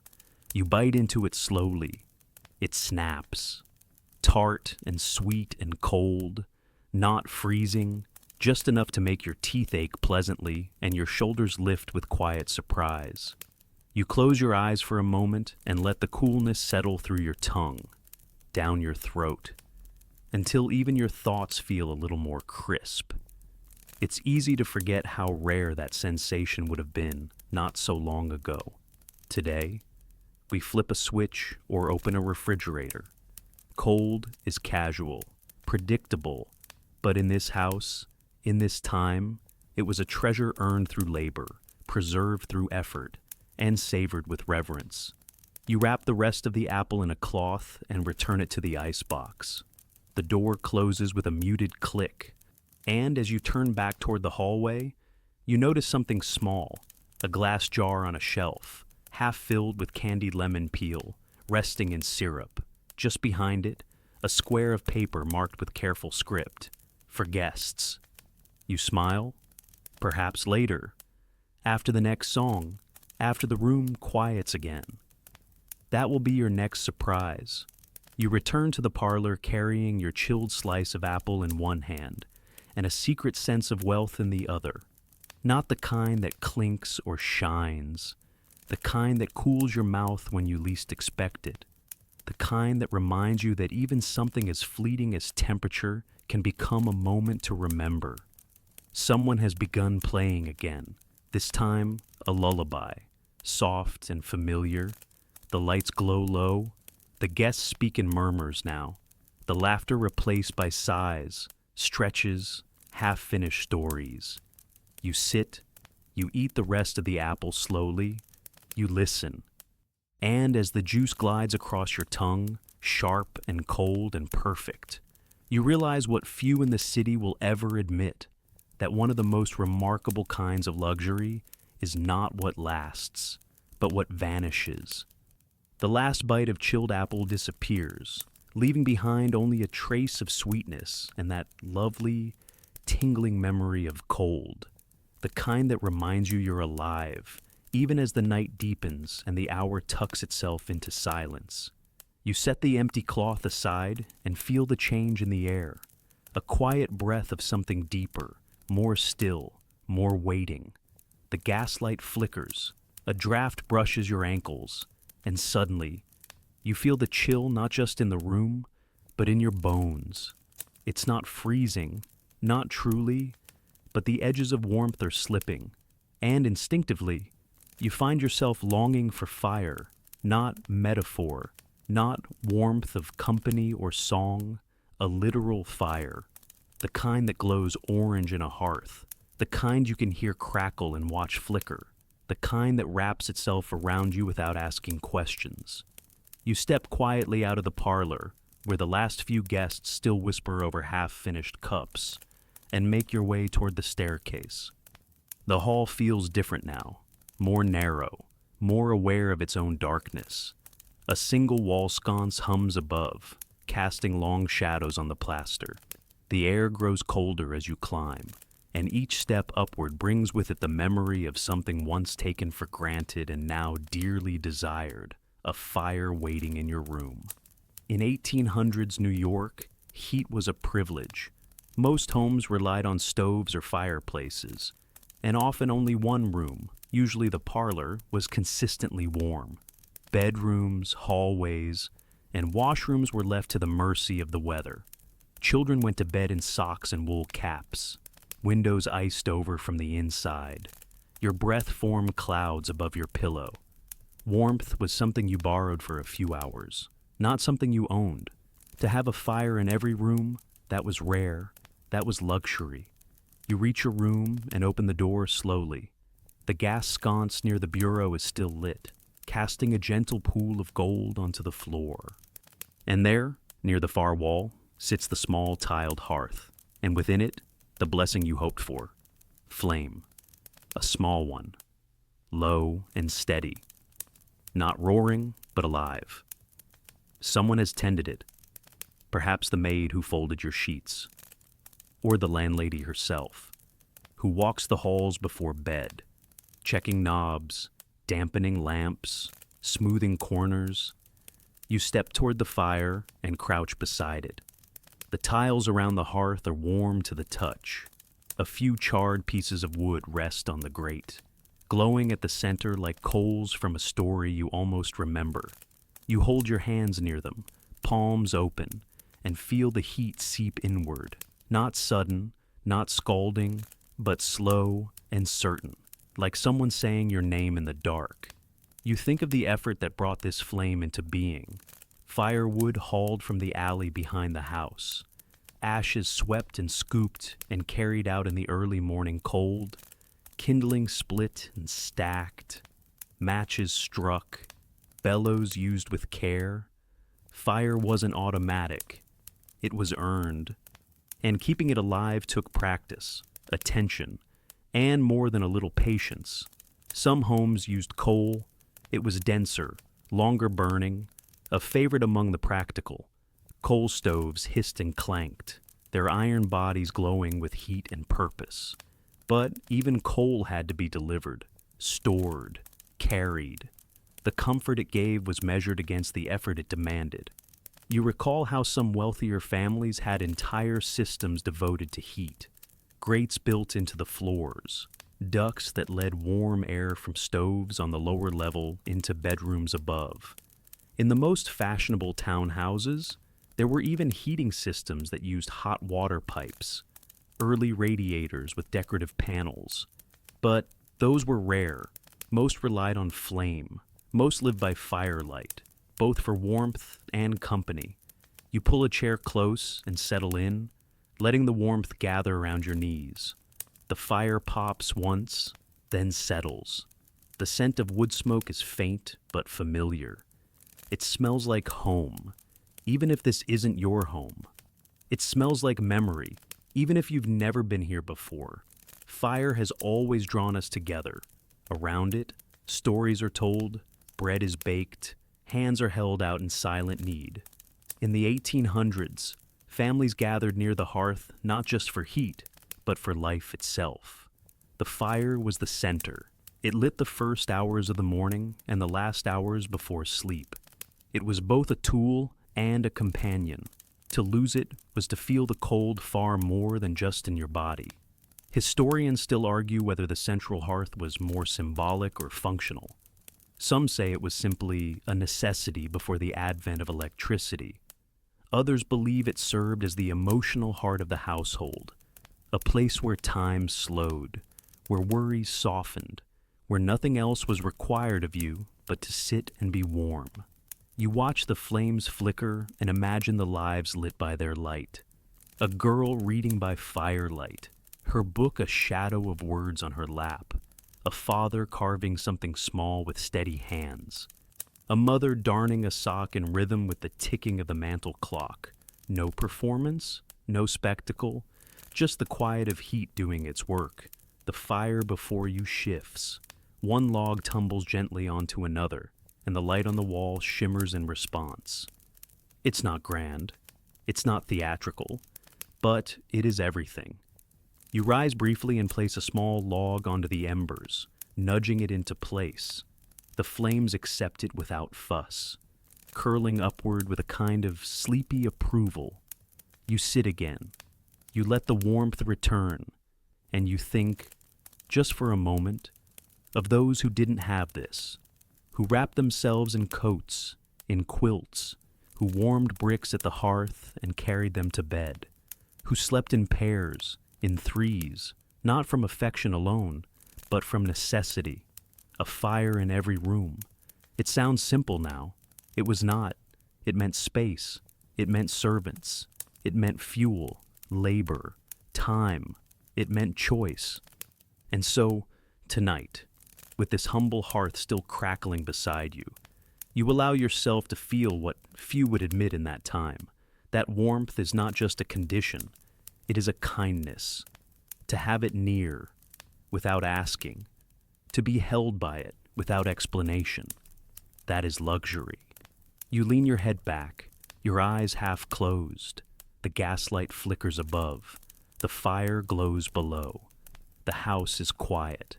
You bite into it slowly. It snaps. Tart and sweet and cold, not freezing, just enough to make your teeth ache pleasantly and your shoulders lift with quiet surprise. You close your eyes for a moment and let the coolness settle through your tongue, down your throat, until even your thoughts feel a little more crisp. It's easy to forget how rare that sensation would have been not so long ago. Today, we flip a switch or open a refrigerator. Cold is casual, predictable, but in this house, in this time, it was a treasure earned through labor, preserved through effort, and savored with reverence. You wrap the rest of the apple in a cloth and return it to the icebox. The door closes with a muted click, and as you turn back toward the hallway, you notice something small, a glass jar on a shelf, half filled with candied lemon peel, resting in syrup. Just behind it, a square of paper marked with careful script, for guests. You smile, perhaps later, after the next song, after the room quiets again. That will be your next surprise. You return to the parlor carrying your chilled slice of apple in one hand and a secret sense of wealth in the other. Not the kind that clinks or shines, the kind that cools your mouth when you least expect it, the kind that reminds you that even something as fleeting as temperature can become a moment to remember. Someone has begun playing again, this time a lullaby, soft and familiar. The lights glow low. The guests speak in murmurs now, the laughter replaced by sighs, stretches, half-finished stories. You sit, you eat the rest of the apple slowly, you listen. And as the juice glides across your tongue, sharp and cold and perfect, you realize what few in the city will ever admit, that one of the most remarkable kinds of luxury is not what lasts, but what vanishes. The last bite of chilled apple disappears, leaving behind only a trace of sweetness and that lovely, tingling memory of cold, the kind that reminds you you're alive, even as the night deepens and the hour tucks itself into silence. You set the empty cloth aside and feel the change in the air, a quiet breath of something deeper, more still, more waiting. The gaslight flickers, a draft brushes your ankles, and suddenly, you feel the chill not just in the room, but in your bones. It's not freezing, not truly, but the edges of warmth are slipping, and instinctively, you find yourself longing for fire, not metaphor, not warmth of company or song, a literal fire, the kind that glows orange in a hearth, the kind you can hear crackle and watch flicker, the kind that wraps itself around you without asking questions. You step quietly out of the parlor, where the last few guests still whisper over half-finished cups, and make your way toward the staircase. The hall feels different now, more narrow, more aware of its own darkness. A single wall sconce hums above, casting long shadows on the plaster. The air grows colder as you climb, and each step upward brings with it the memory of something once taken for granted and now dearly desired, a fire waiting in your room. In 1800s New York, heat was a privilege. Most homes relied on stoves or fireplaces, and often only one room, usually the parlor, was consistently warm. Bedrooms, hallways, and washrooms were left to the mercy of the weather. Children went to bed in socks and wool caps, windows iced over from the inside. Your breath formed clouds above your pillow. Warmth was something you borrowed for a few hours, not something you owned. To have a fire in every room, that was rare, that was luxury. You reach your room and open the door slowly. The gas sconce near the bureau is still lit, casting a gentle pool of gold onto the floor. And there, near the far wall, sits the small tiled hearth, and within it, the blessing you hoped for. Flame. A small one. Low and steady. Not roaring, but alive. Someone has tended it. Perhaps the maid who folded your sheets. Or the landlady herself, who walks the halls before bed, checking knobs, dampening lamps, smoothing corners. You step toward the fire and crouch beside it. The tiles around the hearth are warm to the touch. A few charred pieces of wood rest on the grate, glowing at the center like coals from a story you almost remember. You hold your hands near them, palms open, and feel the heat seep inward. Not sudden, not scalding, but slow and certain, like someone saying your name in the dark. You think of the effort that brought this flame into being. Firewood hauled from the alley behind the house. Ashes swept and scooped and carried out in the early morning cold. Kindling split and stacked. Matches struck. Bellows used with care. Fire wasn't automatic. It was earned. And keeping it alive took practice, attention, and more than a little patience. Some homes used coal. It was denser, longer burning, a favorite among the practical. Coal stoves hissed and clanked, their iron bodies glowing with heat and purpose. But even coal had to be delivered, stored, carried. The comfort it gave was measured against the effort it demanded. You recall how some wealthier families had entire systems devoted to heat, grates built into the floors, ducts that led warm air from stoves on the lower level into bedrooms above. In the most fashionable townhouses, there were even heating systems that used hot water pipes, early radiators with decorative panels. But those were rare. Most relied on flame. Most lived by firelight, both for warmth and company. You pull a chair close and settle in, letting the warmth gather around your knees. The fire pops once, then settles. The scent of wood smoke is faint but familiar. It smells like home, even if this isn't your home. It smells like memory, even if you've never been here before. Fire has always drawn us together, Around it, stories are told, bread is baked, hands are held out in silent need. In the 1800s, families gathered near the hearth not just for heat, but for life itself. The fire was the center. It lit the first hours of the morning and the last hours before sleep. It was both a tool and a companion. To lose it was to feel the cold far more than just in your body. Historians still argue whether the central hearth was more symbolic or functional. Some say it was simply a necessity before the advent of electricity. Others believe it served as the emotional heart of the household, a place where time slowed, where worries softened, where nothing else was required of you but to sit and be warm. You watch the flames flicker and imagine the lives lit by their light. A girl reading by firelight, her book a shadow of words on her lap. A father carving something small with steady hands. A mother darning a sock in rhythm with the ticking of the mantel clock. No performance, no spectacle, just the quiet of heat doing its work. The fire before you shifts. One log tumbles gently onto another, and the light on the wall shimmers in response. It's not grand, it's not theatrical, but it is everything. You rise briefly and place a small log onto the embers, nudging it into place. The flames accept it without fuss, curling upward with a kind of sleepy approval. You sit again. You let the warmth return, and you think, just for a moment, of those who didn't have this, who wrapped themselves in coats, in quilts, who warmed bricks at the hearth and carried them to bed, who slept in pairs, in threes, not from affection alone, but from necessity, a fire in every room. It sounds simple now. It was not. It meant space. It meant servants. It meant fuel, labor, time. It meant choice. And so, tonight, with this humble hearth still crackling beside you, you allow yourself to feel what few would admit in that time. That warmth is not just a condition. It is a kindness. To have it near, without asking. To be held by it, without explanation. That is luxury. You lean your head back, your eyes half closed. The gaslight flickers above. The fire glows below. The house is quiet.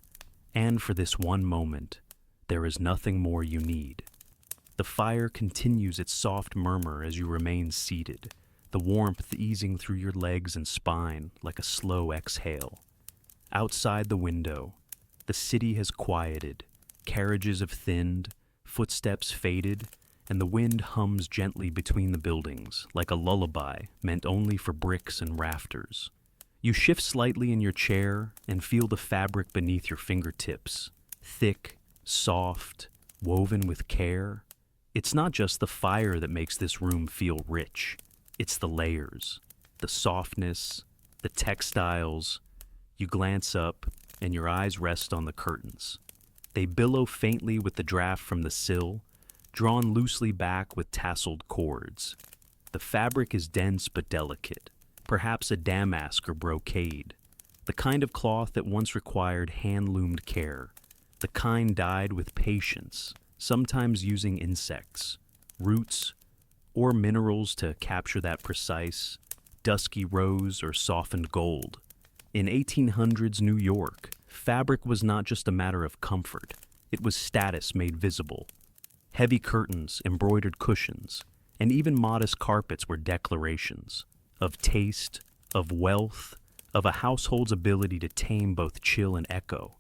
And for this one moment, there is nothing more you need. The fire continues its soft murmur as you remain seated, the warmth easing through your legs and spine like a slow exhale. Outside the window, the city has quieted, carriages have thinned, footsteps faded, and the wind hums gently between the buildings like a lullaby meant only for bricks and rafters. You shift slightly in your chair and feel the fabric beneath your fingertips, thick, soft, woven with care. It's not just the fire that makes this room feel rich. It's the layers, the softness, the textiles. You glance up, and your eyes rest on the curtains. They billow faintly with the draft from the sill, drawn loosely back with tasseled cords. The fabric is dense but delicate, perhaps a damask or brocade, the kind of cloth that once required hand-loomed care, the kind dyed with patience, sometimes using insects, roots, or minerals to capture that precise, dusky rose or softened gold. In 1800s New York, fabric was not just a matter of comfort, it was status made visible. Heavy curtains, embroidered cushions, and even modest carpets were declarations of taste, of wealth, of a household's ability to tame both chill and echo.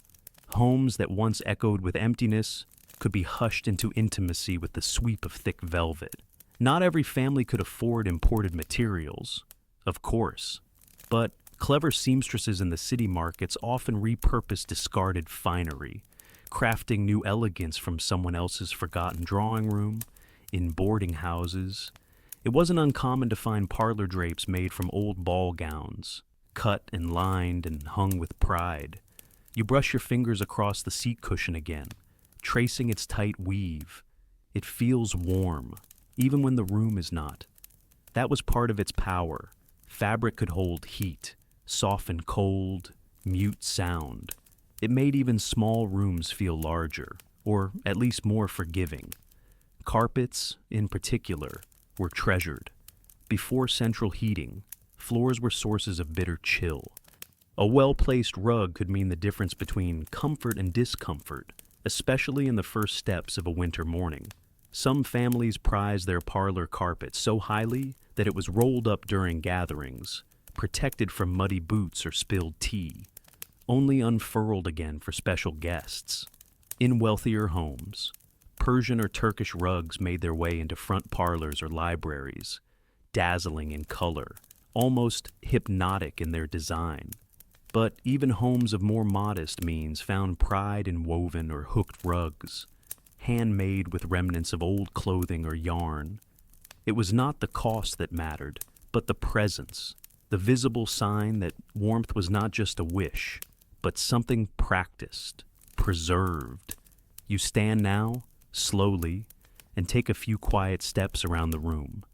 Homes that once echoed with emptiness could be hushed into intimacy with the sweep of thick velvet. Not every family could afford imported materials, of course, but clever seamstresses in the city markets often repurposed discarded finery, crafting new elegance from someone else's forgotten drawing room, in boarding houses. It wasn't uncommon to find parlor drapes made from old ball gowns, cut and lined and hung with pride. You brush your fingers across the seat cushion again, tracing its tight weave. It feels warm, even when the room is not. That was part of its power. Fabric could hold heat, soften cold, mute sound. It made even small rooms feel larger, or at least more forgiving. Carpets, in particular, were treasured. Before central heating, floors were sources of bitter chill. A well-placed rug could mean the difference between comfort and discomfort, especially in the first steps of a winter morning. Some families prized their parlor carpet so highly that it was rolled up during gatherings, protected from muddy boots or spilled tea, only unfurled again for special guests. In wealthier homes, Persian or Turkish rugs made their way into front parlors or libraries, dazzling in color, almost hypnotic in their design. But even homes of more modest means found pride in woven or hooked rugs, handmade with remnants of old clothing or yarn. It was not the cost that mattered, but the presence, the visible sign that warmth was not just a wish, but something practiced, preserved. You stand now, slowly, and take a few quiet steps around the room.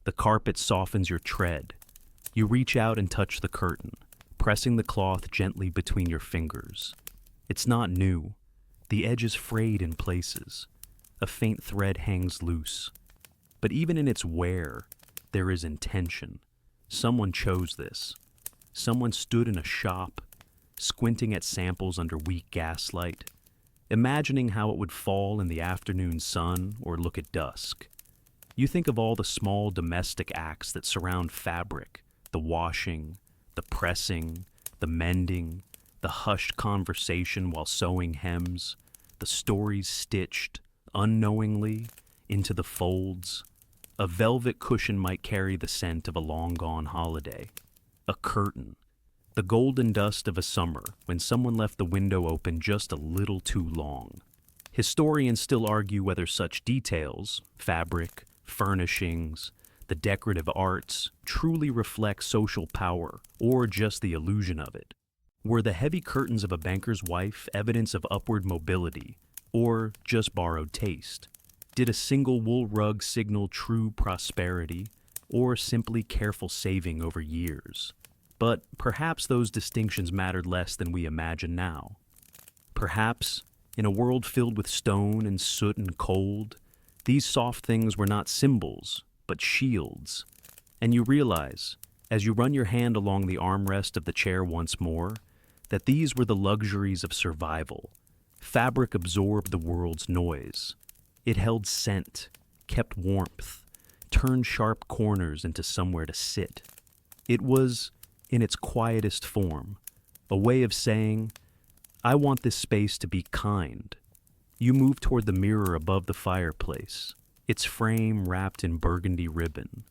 The carpet softens your tread. You reach out and touch the curtain, pressing the cloth gently between your fingers. It's not new. The edge is frayed in places. A faint thread hangs loose. But even in its wear, there is intention. Someone chose this. Someone stood in a shop, squinting at samples under weak gaslight, imagining how it would fall in the afternoon sun or look at dusk. You think of all the small domestic acts that surround fabric, the washing, the pressing, the mending, the hushed conversation while sewing hems, the stories stitched, unknowingly, into the folds. A velvet cushion might carry the scent of a long-gone holiday. A curtain, the golden dust of a summer when someone left the window open just a little too long. Historians still argue whether such details, fabric, furnishings, the decorative arts, truly reflect social power or just the illusion of it. Were the heavy curtains of a banker's wife evidence of upward mobility or just borrowed taste? Did a single wool rug signal true prosperity or simply careful saving over years? But perhaps those distinctions mattered less than we imagine now. Perhaps, in a world filled with stone and soot and cold, these soft things were not symbols, but shields. And you realize, as you run your hand along the armrest of the chair once more, that these were the luxuries of survival. Fabric absorbed the world's noise. It held scent, kept warmth, turned sharp corners into somewhere to sit. It was, in its quietest form, a way of saying, I want this space to be kind. You move toward the mirror above the fireplace, its frame wrapped in burgundy ribbon.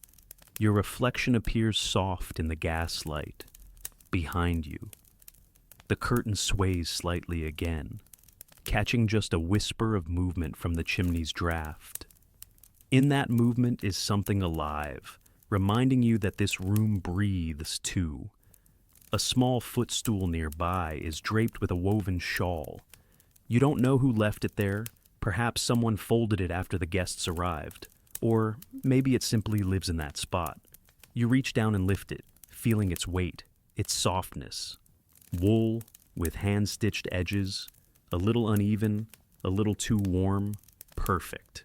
Your reflection appears soft in the gaslight. Behind you, the curtain sways slightly again, catching just a whisper of movement from the chimney's draft. In that movement is something alive, reminding you that this room breathes too. A small footstool nearby is draped with a woven shawl. You don't know who left it there. Perhaps someone folded it after the guests arrived. Or maybe it simply lives in that spot. You reach down and lift it, feeling its weight, its softness. Wool with hand-stitched edges, a little uneven, a little too warm, perfect.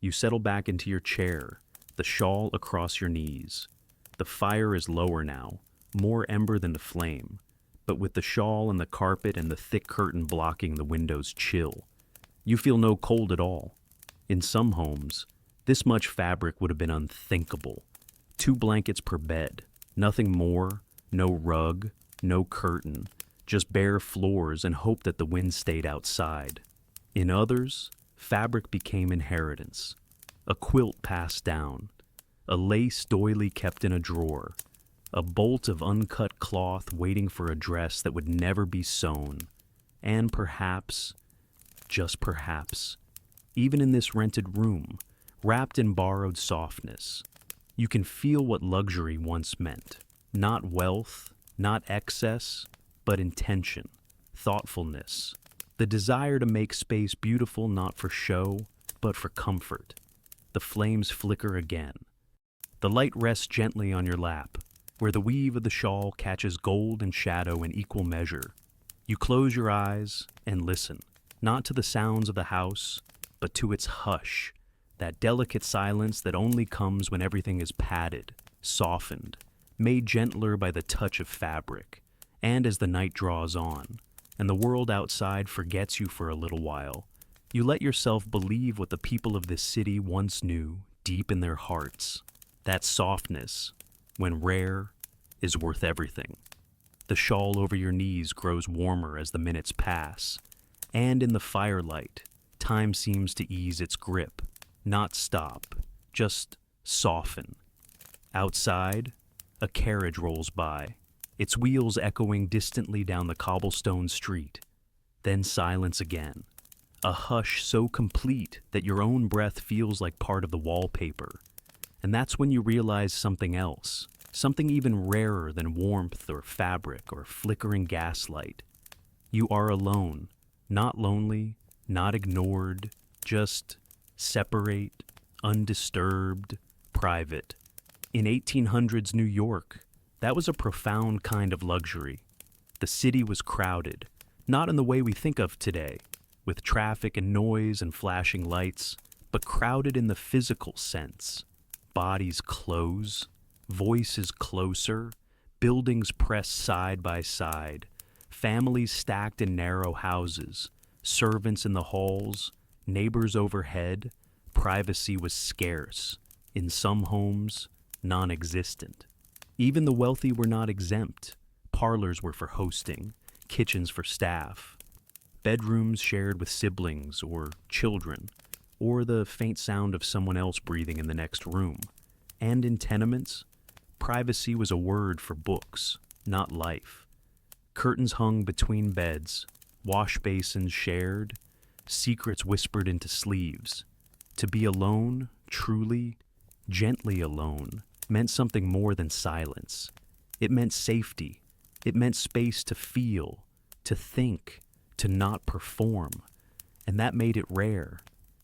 You settle back into your chair, the shawl across your knees. The fire is lower now, more ember than the flame, but with the shawl and the carpet and the thick curtain blocking the window's chill, you feel no cold at all. In some homes, this much fabric would have been unthinkable. 2 blankets per bed, nothing more, no rug, no curtain, just bare floors and hope that the wind stayed outside. In others, fabric became inheritance, a quilt passed down, a lace doily kept in a drawer, a bolt of uncut cloth waiting for a dress that would never be sewn, and perhaps, just perhaps, even in this rented room, wrapped in borrowed softness, you can feel what luxury once meant. Not wealth, not excess, but intention, thoughtfulness, the desire to make space beautiful not for show, but for comfort. The flames flicker again. The light rests gently on your lap, where the weave of the shawl catches gold and shadow in equal measure. You close your eyes and listen, not to the sounds of the house, but to its hush, that delicate silence that only comes when everything is padded, softened, made gentler by the touch of fabric. And as the night draws on, and the world outside forgets you for a little while, you let yourself believe what the people of this city once knew deep in their hearts. That softness, when rare, is worth everything. The shawl over your knees grows warmer as the minutes pass, and in the firelight, time seems to ease its grip, not stop, just soften. Outside, a carriage rolls by, its wheels echoing distantly down the cobblestone street. Then silence again, a hush so complete that your own breath feels like part of the wallpaper. And that's when you realize something else, something even rarer than warmth or fabric or flickering gaslight. You are alone, not lonely, not ignored, just separate, undisturbed, private. In 1800s New York, that was a profound kind of luxury. The city was crowded, not in the way we think of today, with traffic and noise and flashing lights, but crowded in the physical sense. Bodies close, voices closer, buildings pressed side by side, families stacked in narrow houses, servants in the halls, neighbors overhead. Privacy was scarce, in some homes, non-existent. Even the wealthy were not exempt. Parlors were for hosting, kitchens for staff, bedrooms shared with siblings or children, or the faint sound of someone else breathing in the next room. And in tenements, privacy was a word for books, not life. Curtains hung between beds, wash basins shared, secrets whispered into sleeves. To be alone, truly, gently alone, meant something more than silence. It meant safety. It meant space to feel, to think, to not perform. And that made it rare.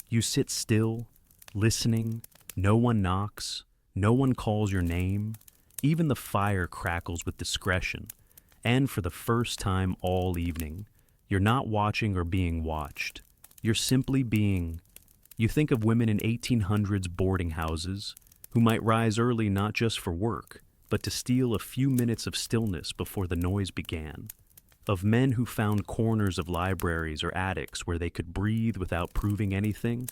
You sit still, listening, no one knocks, no one calls your name, even the fire crackles with discretion. And for the first time all evening, you're not watching or being watched. You're simply being. You think of women in 1800s boarding houses who might rise early not just for work, but to steal a few minutes of stillness before the noise began. Of men who found corners of libraries or attics where they could breathe without proving anything.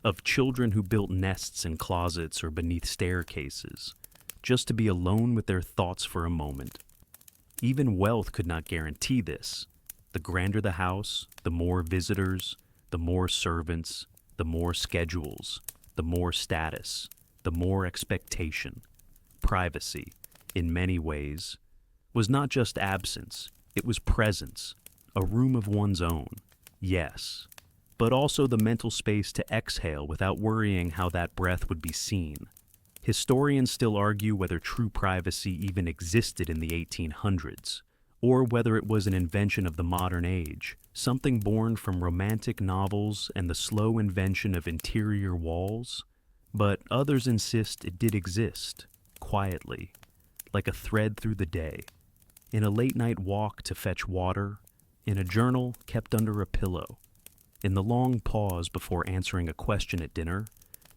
Of children who built nests in closets or beneath staircases, just to be alone with their thoughts for a moment. Even wealth could not guarantee this. The grander the house, the more visitors, the more servants, the more schedules, the more status, the more expectation. Privacy, in many ways, was not just absence, it was presence, a room of one's own, yes, but also the mental space to exhale without worrying how that breath would be seen. Historians still argue whether true privacy even existed in the 1800s, or whether it was an invention of the modern age, something born from romantic novels and the slow invention of interior walls. But others insist it did exist, quietly, like a thread through the day, in a late-night walk to fetch water, in a journal kept under a pillow. In the long pause before answering a question at dinner,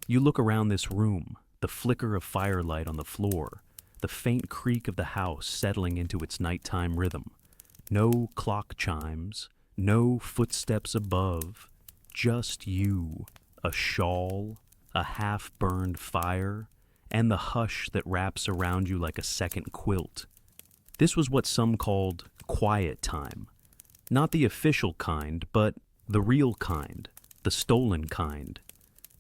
you look around this room, the flicker of firelight on the floor, the faint creak of the house settling into its nighttime rhythm. No clock chimes, no footsteps above, just you, a shawl, a half-burned fire, and the hush that wraps around you like a second quilt. This was what some called quiet time. Not the official kind, but the real kind, the stolen kind.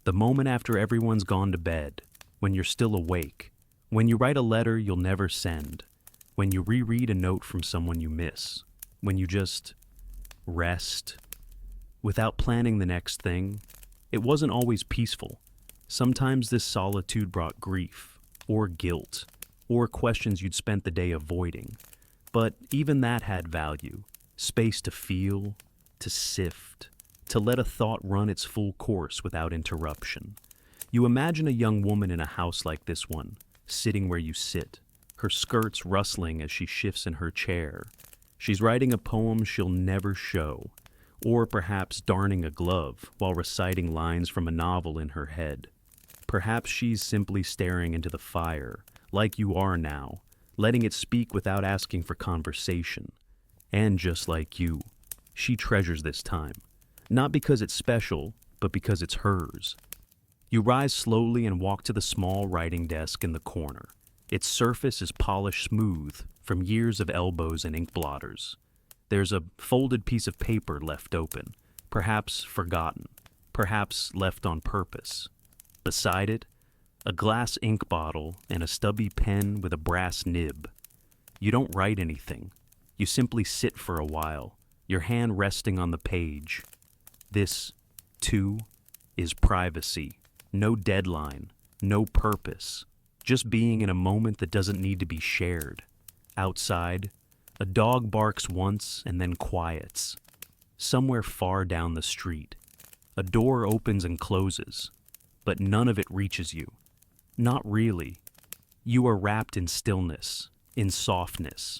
The moment after everyone's gone to bed, when you're still awake, when you write a letter you'll never send, when you reread a note from someone you miss, when you just rest, without planning the next thing. It wasn't always peaceful. Sometimes this solitude brought grief, or guilt, or questions you'd spent the day avoiding. But even that had value, space to feel, to sift, to let a thought run its full course without interruption. You imagine a young woman in a house like this one, sitting where you sit, her skirts rustling as she shifts in her chair. She's writing a poem she'll never show, or perhaps darning a glove while reciting lines from a novel in her head. Perhaps she's simply staring into the fire, like you are now, letting it speak without asking for conversation. And just like you, she treasures this time, not because it's special, but because it's hers. You rise slowly and walk to the small writing desk in the corner. Its surface is polished smooth from years of elbows and ink blotters. There's a folded piece of paper left open, perhaps forgotten, perhaps left on purpose. Beside it, a glass ink bottle and a stubby pen with a brass nib. You don't write anything. You simply sit for a while, your hand resting on the page. This, too, is privacy. No deadline, no purpose. Just being in a moment that doesn't need to be shared. Outside, a dog barks once and then quiets. Somewhere far down the street, a door opens and closes, but none of it reaches you. Not really. You are wrapped in stillness, in softness,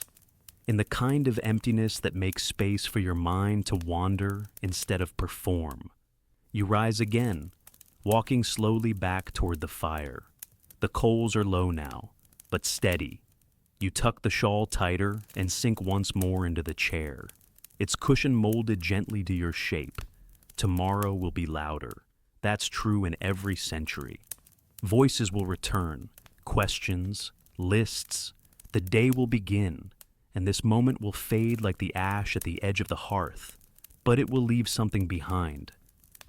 in the kind of emptiness that makes space for your mind to wander instead of perform. You rise again, walking slowly back toward the fire. The coals are low now, but steady. You tuck the shawl tighter and sink once more into the chair. Its cushion molded gently to your shape. Tomorrow will be louder. That's true in every century. Voices will return, questions, lists. The day will begin, and this moment will fade like the ash at the edge of the hearth, but it will leave something behind.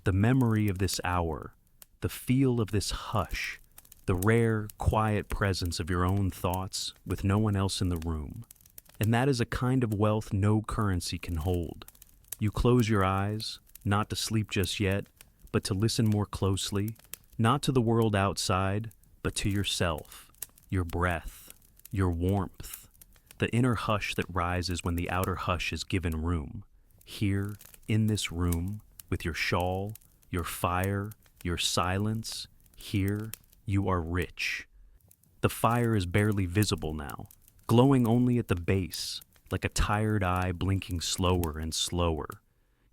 The memory of this hour, the feel of this hush, the rare, quiet presence of your own thoughts with no one else in the room. And that is a kind of wealth no currency can hold. You close your eyes, not to sleep just yet, but to listen more closely, not to the world outside, but to yourself, your breath, your warmth, the inner hush that rises when the outer hush is given room. Here, in this room, with your shawl, your fire, your silence, here, you are rich. The fire is barely visible now, glowing only at the base, like a tired eye blinking slower and slower.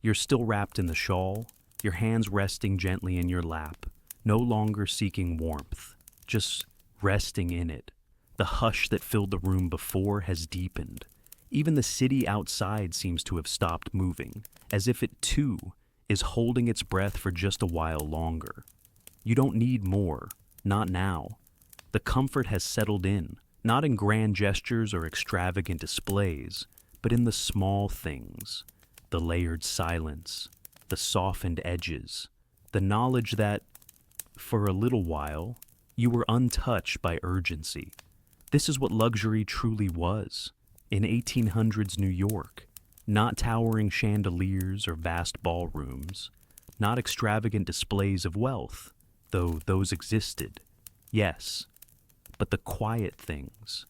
You're still wrapped in the shawl, your hands resting gently in your lap, no longer seeking warmth, just resting in it. The hush that filled the room before has deepened. Even the city outside seems to have stopped moving, as if it too is holding its breath for just a while longer. You don't need more, not now. The comfort has settled in, not in grand gestures or extravagant displays, but in the small things, the layered silence, the softened edges, the knowledge that, for a little while, you were untouched by urgency. This is what luxury truly was, in 1800s New York. Not towering chandeliers or vast ballrooms, not extravagant displays of wealth, though those existed, yes, but the quiet things,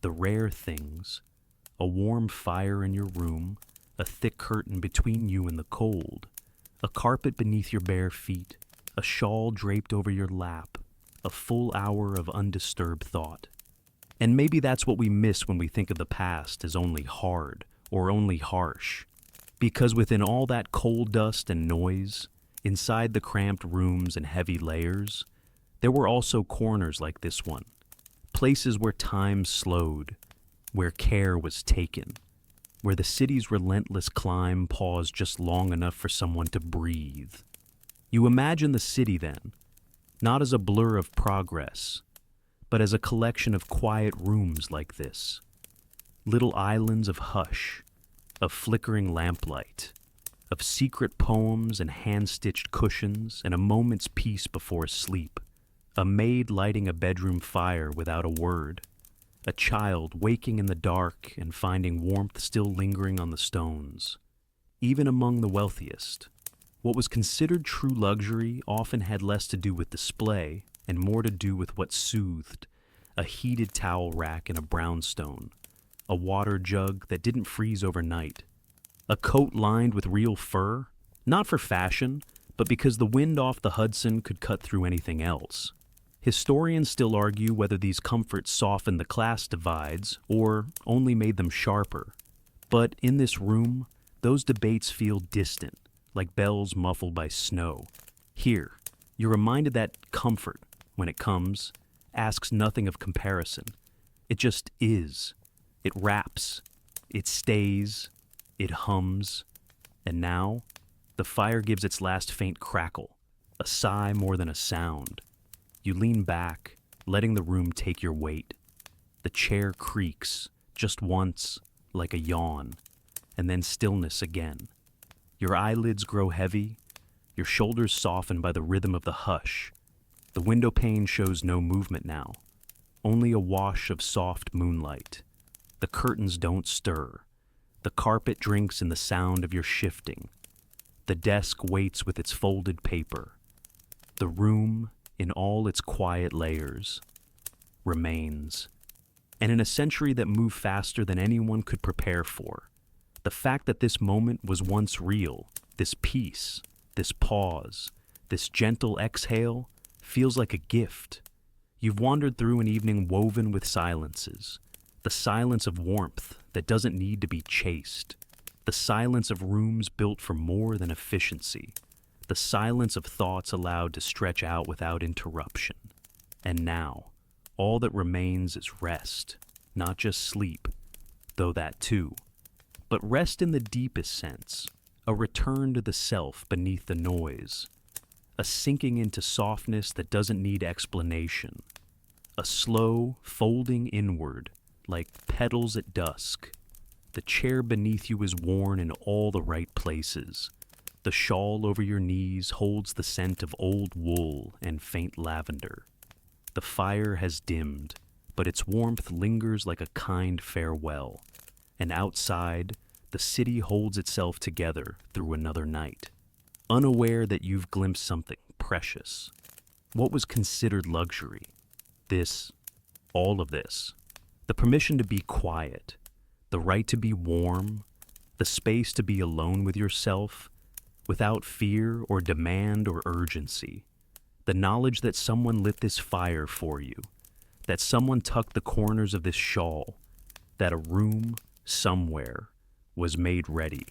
the rare things, a warm fire in your room, a thick curtain between you and the cold, a carpet beneath your bare feet, a shawl draped over your lap, a full hour of undisturbed thought. And maybe that's what we miss when we think of the past as only hard or only harsh, because within all that coal dust and noise, inside the cramped rooms and heavy layers, there were also corners like this one, places where time slowed, where care was taken, where the city's relentless climb paused just long enough for someone to breathe. You imagine the city then, not as a blur of progress, but as a collection of quiet rooms like this, little islands of hush, of flickering lamplight, of secret poems and hand-stitched cushions and a moment's peace before sleep, a maid lighting a bedroom fire without a word, a child waking in the dark and finding warmth still lingering on the stones. Even among the wealthiest, what was considered true luxury often had less to do with display and more to do with what soothed, a heated towel rack in a brownstone, a water jug that didn't freeze overnight, a coat lined with real fur, not for fashion, but because the wind off the Hudson could cut through anything else. Historians still argue whether these comforts softened the class divides or only made them sharper. But in this room, those debates feel distant, like bells muffled by snow. Here, you're reminded that comfort, when it comes, asks nothing of comparison. It just is. It wraps. It stays. It hums. And now, the fire gives its last faint crackle, a sigh more than a sound. You lean back, letting the room take your weight. The chair creaks, just once, like a yawn, and then stillness again. Your eyelids grow heavy, your shoulders soften by the rhythm of the hush. The window pane shows no movement now, only a wash of soft moonlight. The curtains don't stir. The carpet drinks in the sound of your shifting. The desk waits with its folded paper. The room, in all its quiet layers, remains. And in a century that moved faster than anyone could prepare for, the fact that this moment was once real, this peace, this pause, this gentle exhale, feels like a gift. You've wandered through an evening woven with silences, the silence of warmth that doesn't need to be chased, the silence of rooms built for more than efficiency, the silence of thoughts allowed to stretch out without interruption. And now, all that remains is rest, not just sleep, though that too, but rest in the deepest sense, a return to the self beneath the noise, a sinking into softness that doesn't need explanation, a slow folding inward like petals at dusk. The chair beneath you is worn in all the right places. The shawl over your knees holds the scent of old wool and faint lavender. The fire has dimmed, but its warmth lingers like a kind farewell. And outside, the city holds itself together through another night, unaware that you've glimpsed something precious. What was considered luxury? This, all of this. The permission to be quiet, the right to be warm, the space to be alone with yourself, without fear or demand or urgency. The knowledge that someone lit this fire for you, that someone tucked the corners of this shawl, that a room, somewhere, was made ready,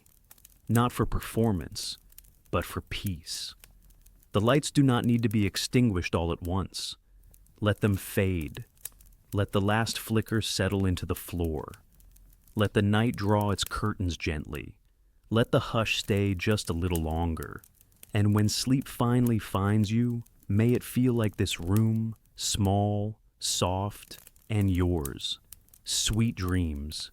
not for performance, but for peace. The lights do not need to be extinguished all at once. Let them fade. Let the last flicker settle into the floor. Let the night draw its curtains gently. Let the hush stay just a little longer. And when sleep finally finds you, may it feel like this room, small, soft, and yours. Sweet dreams.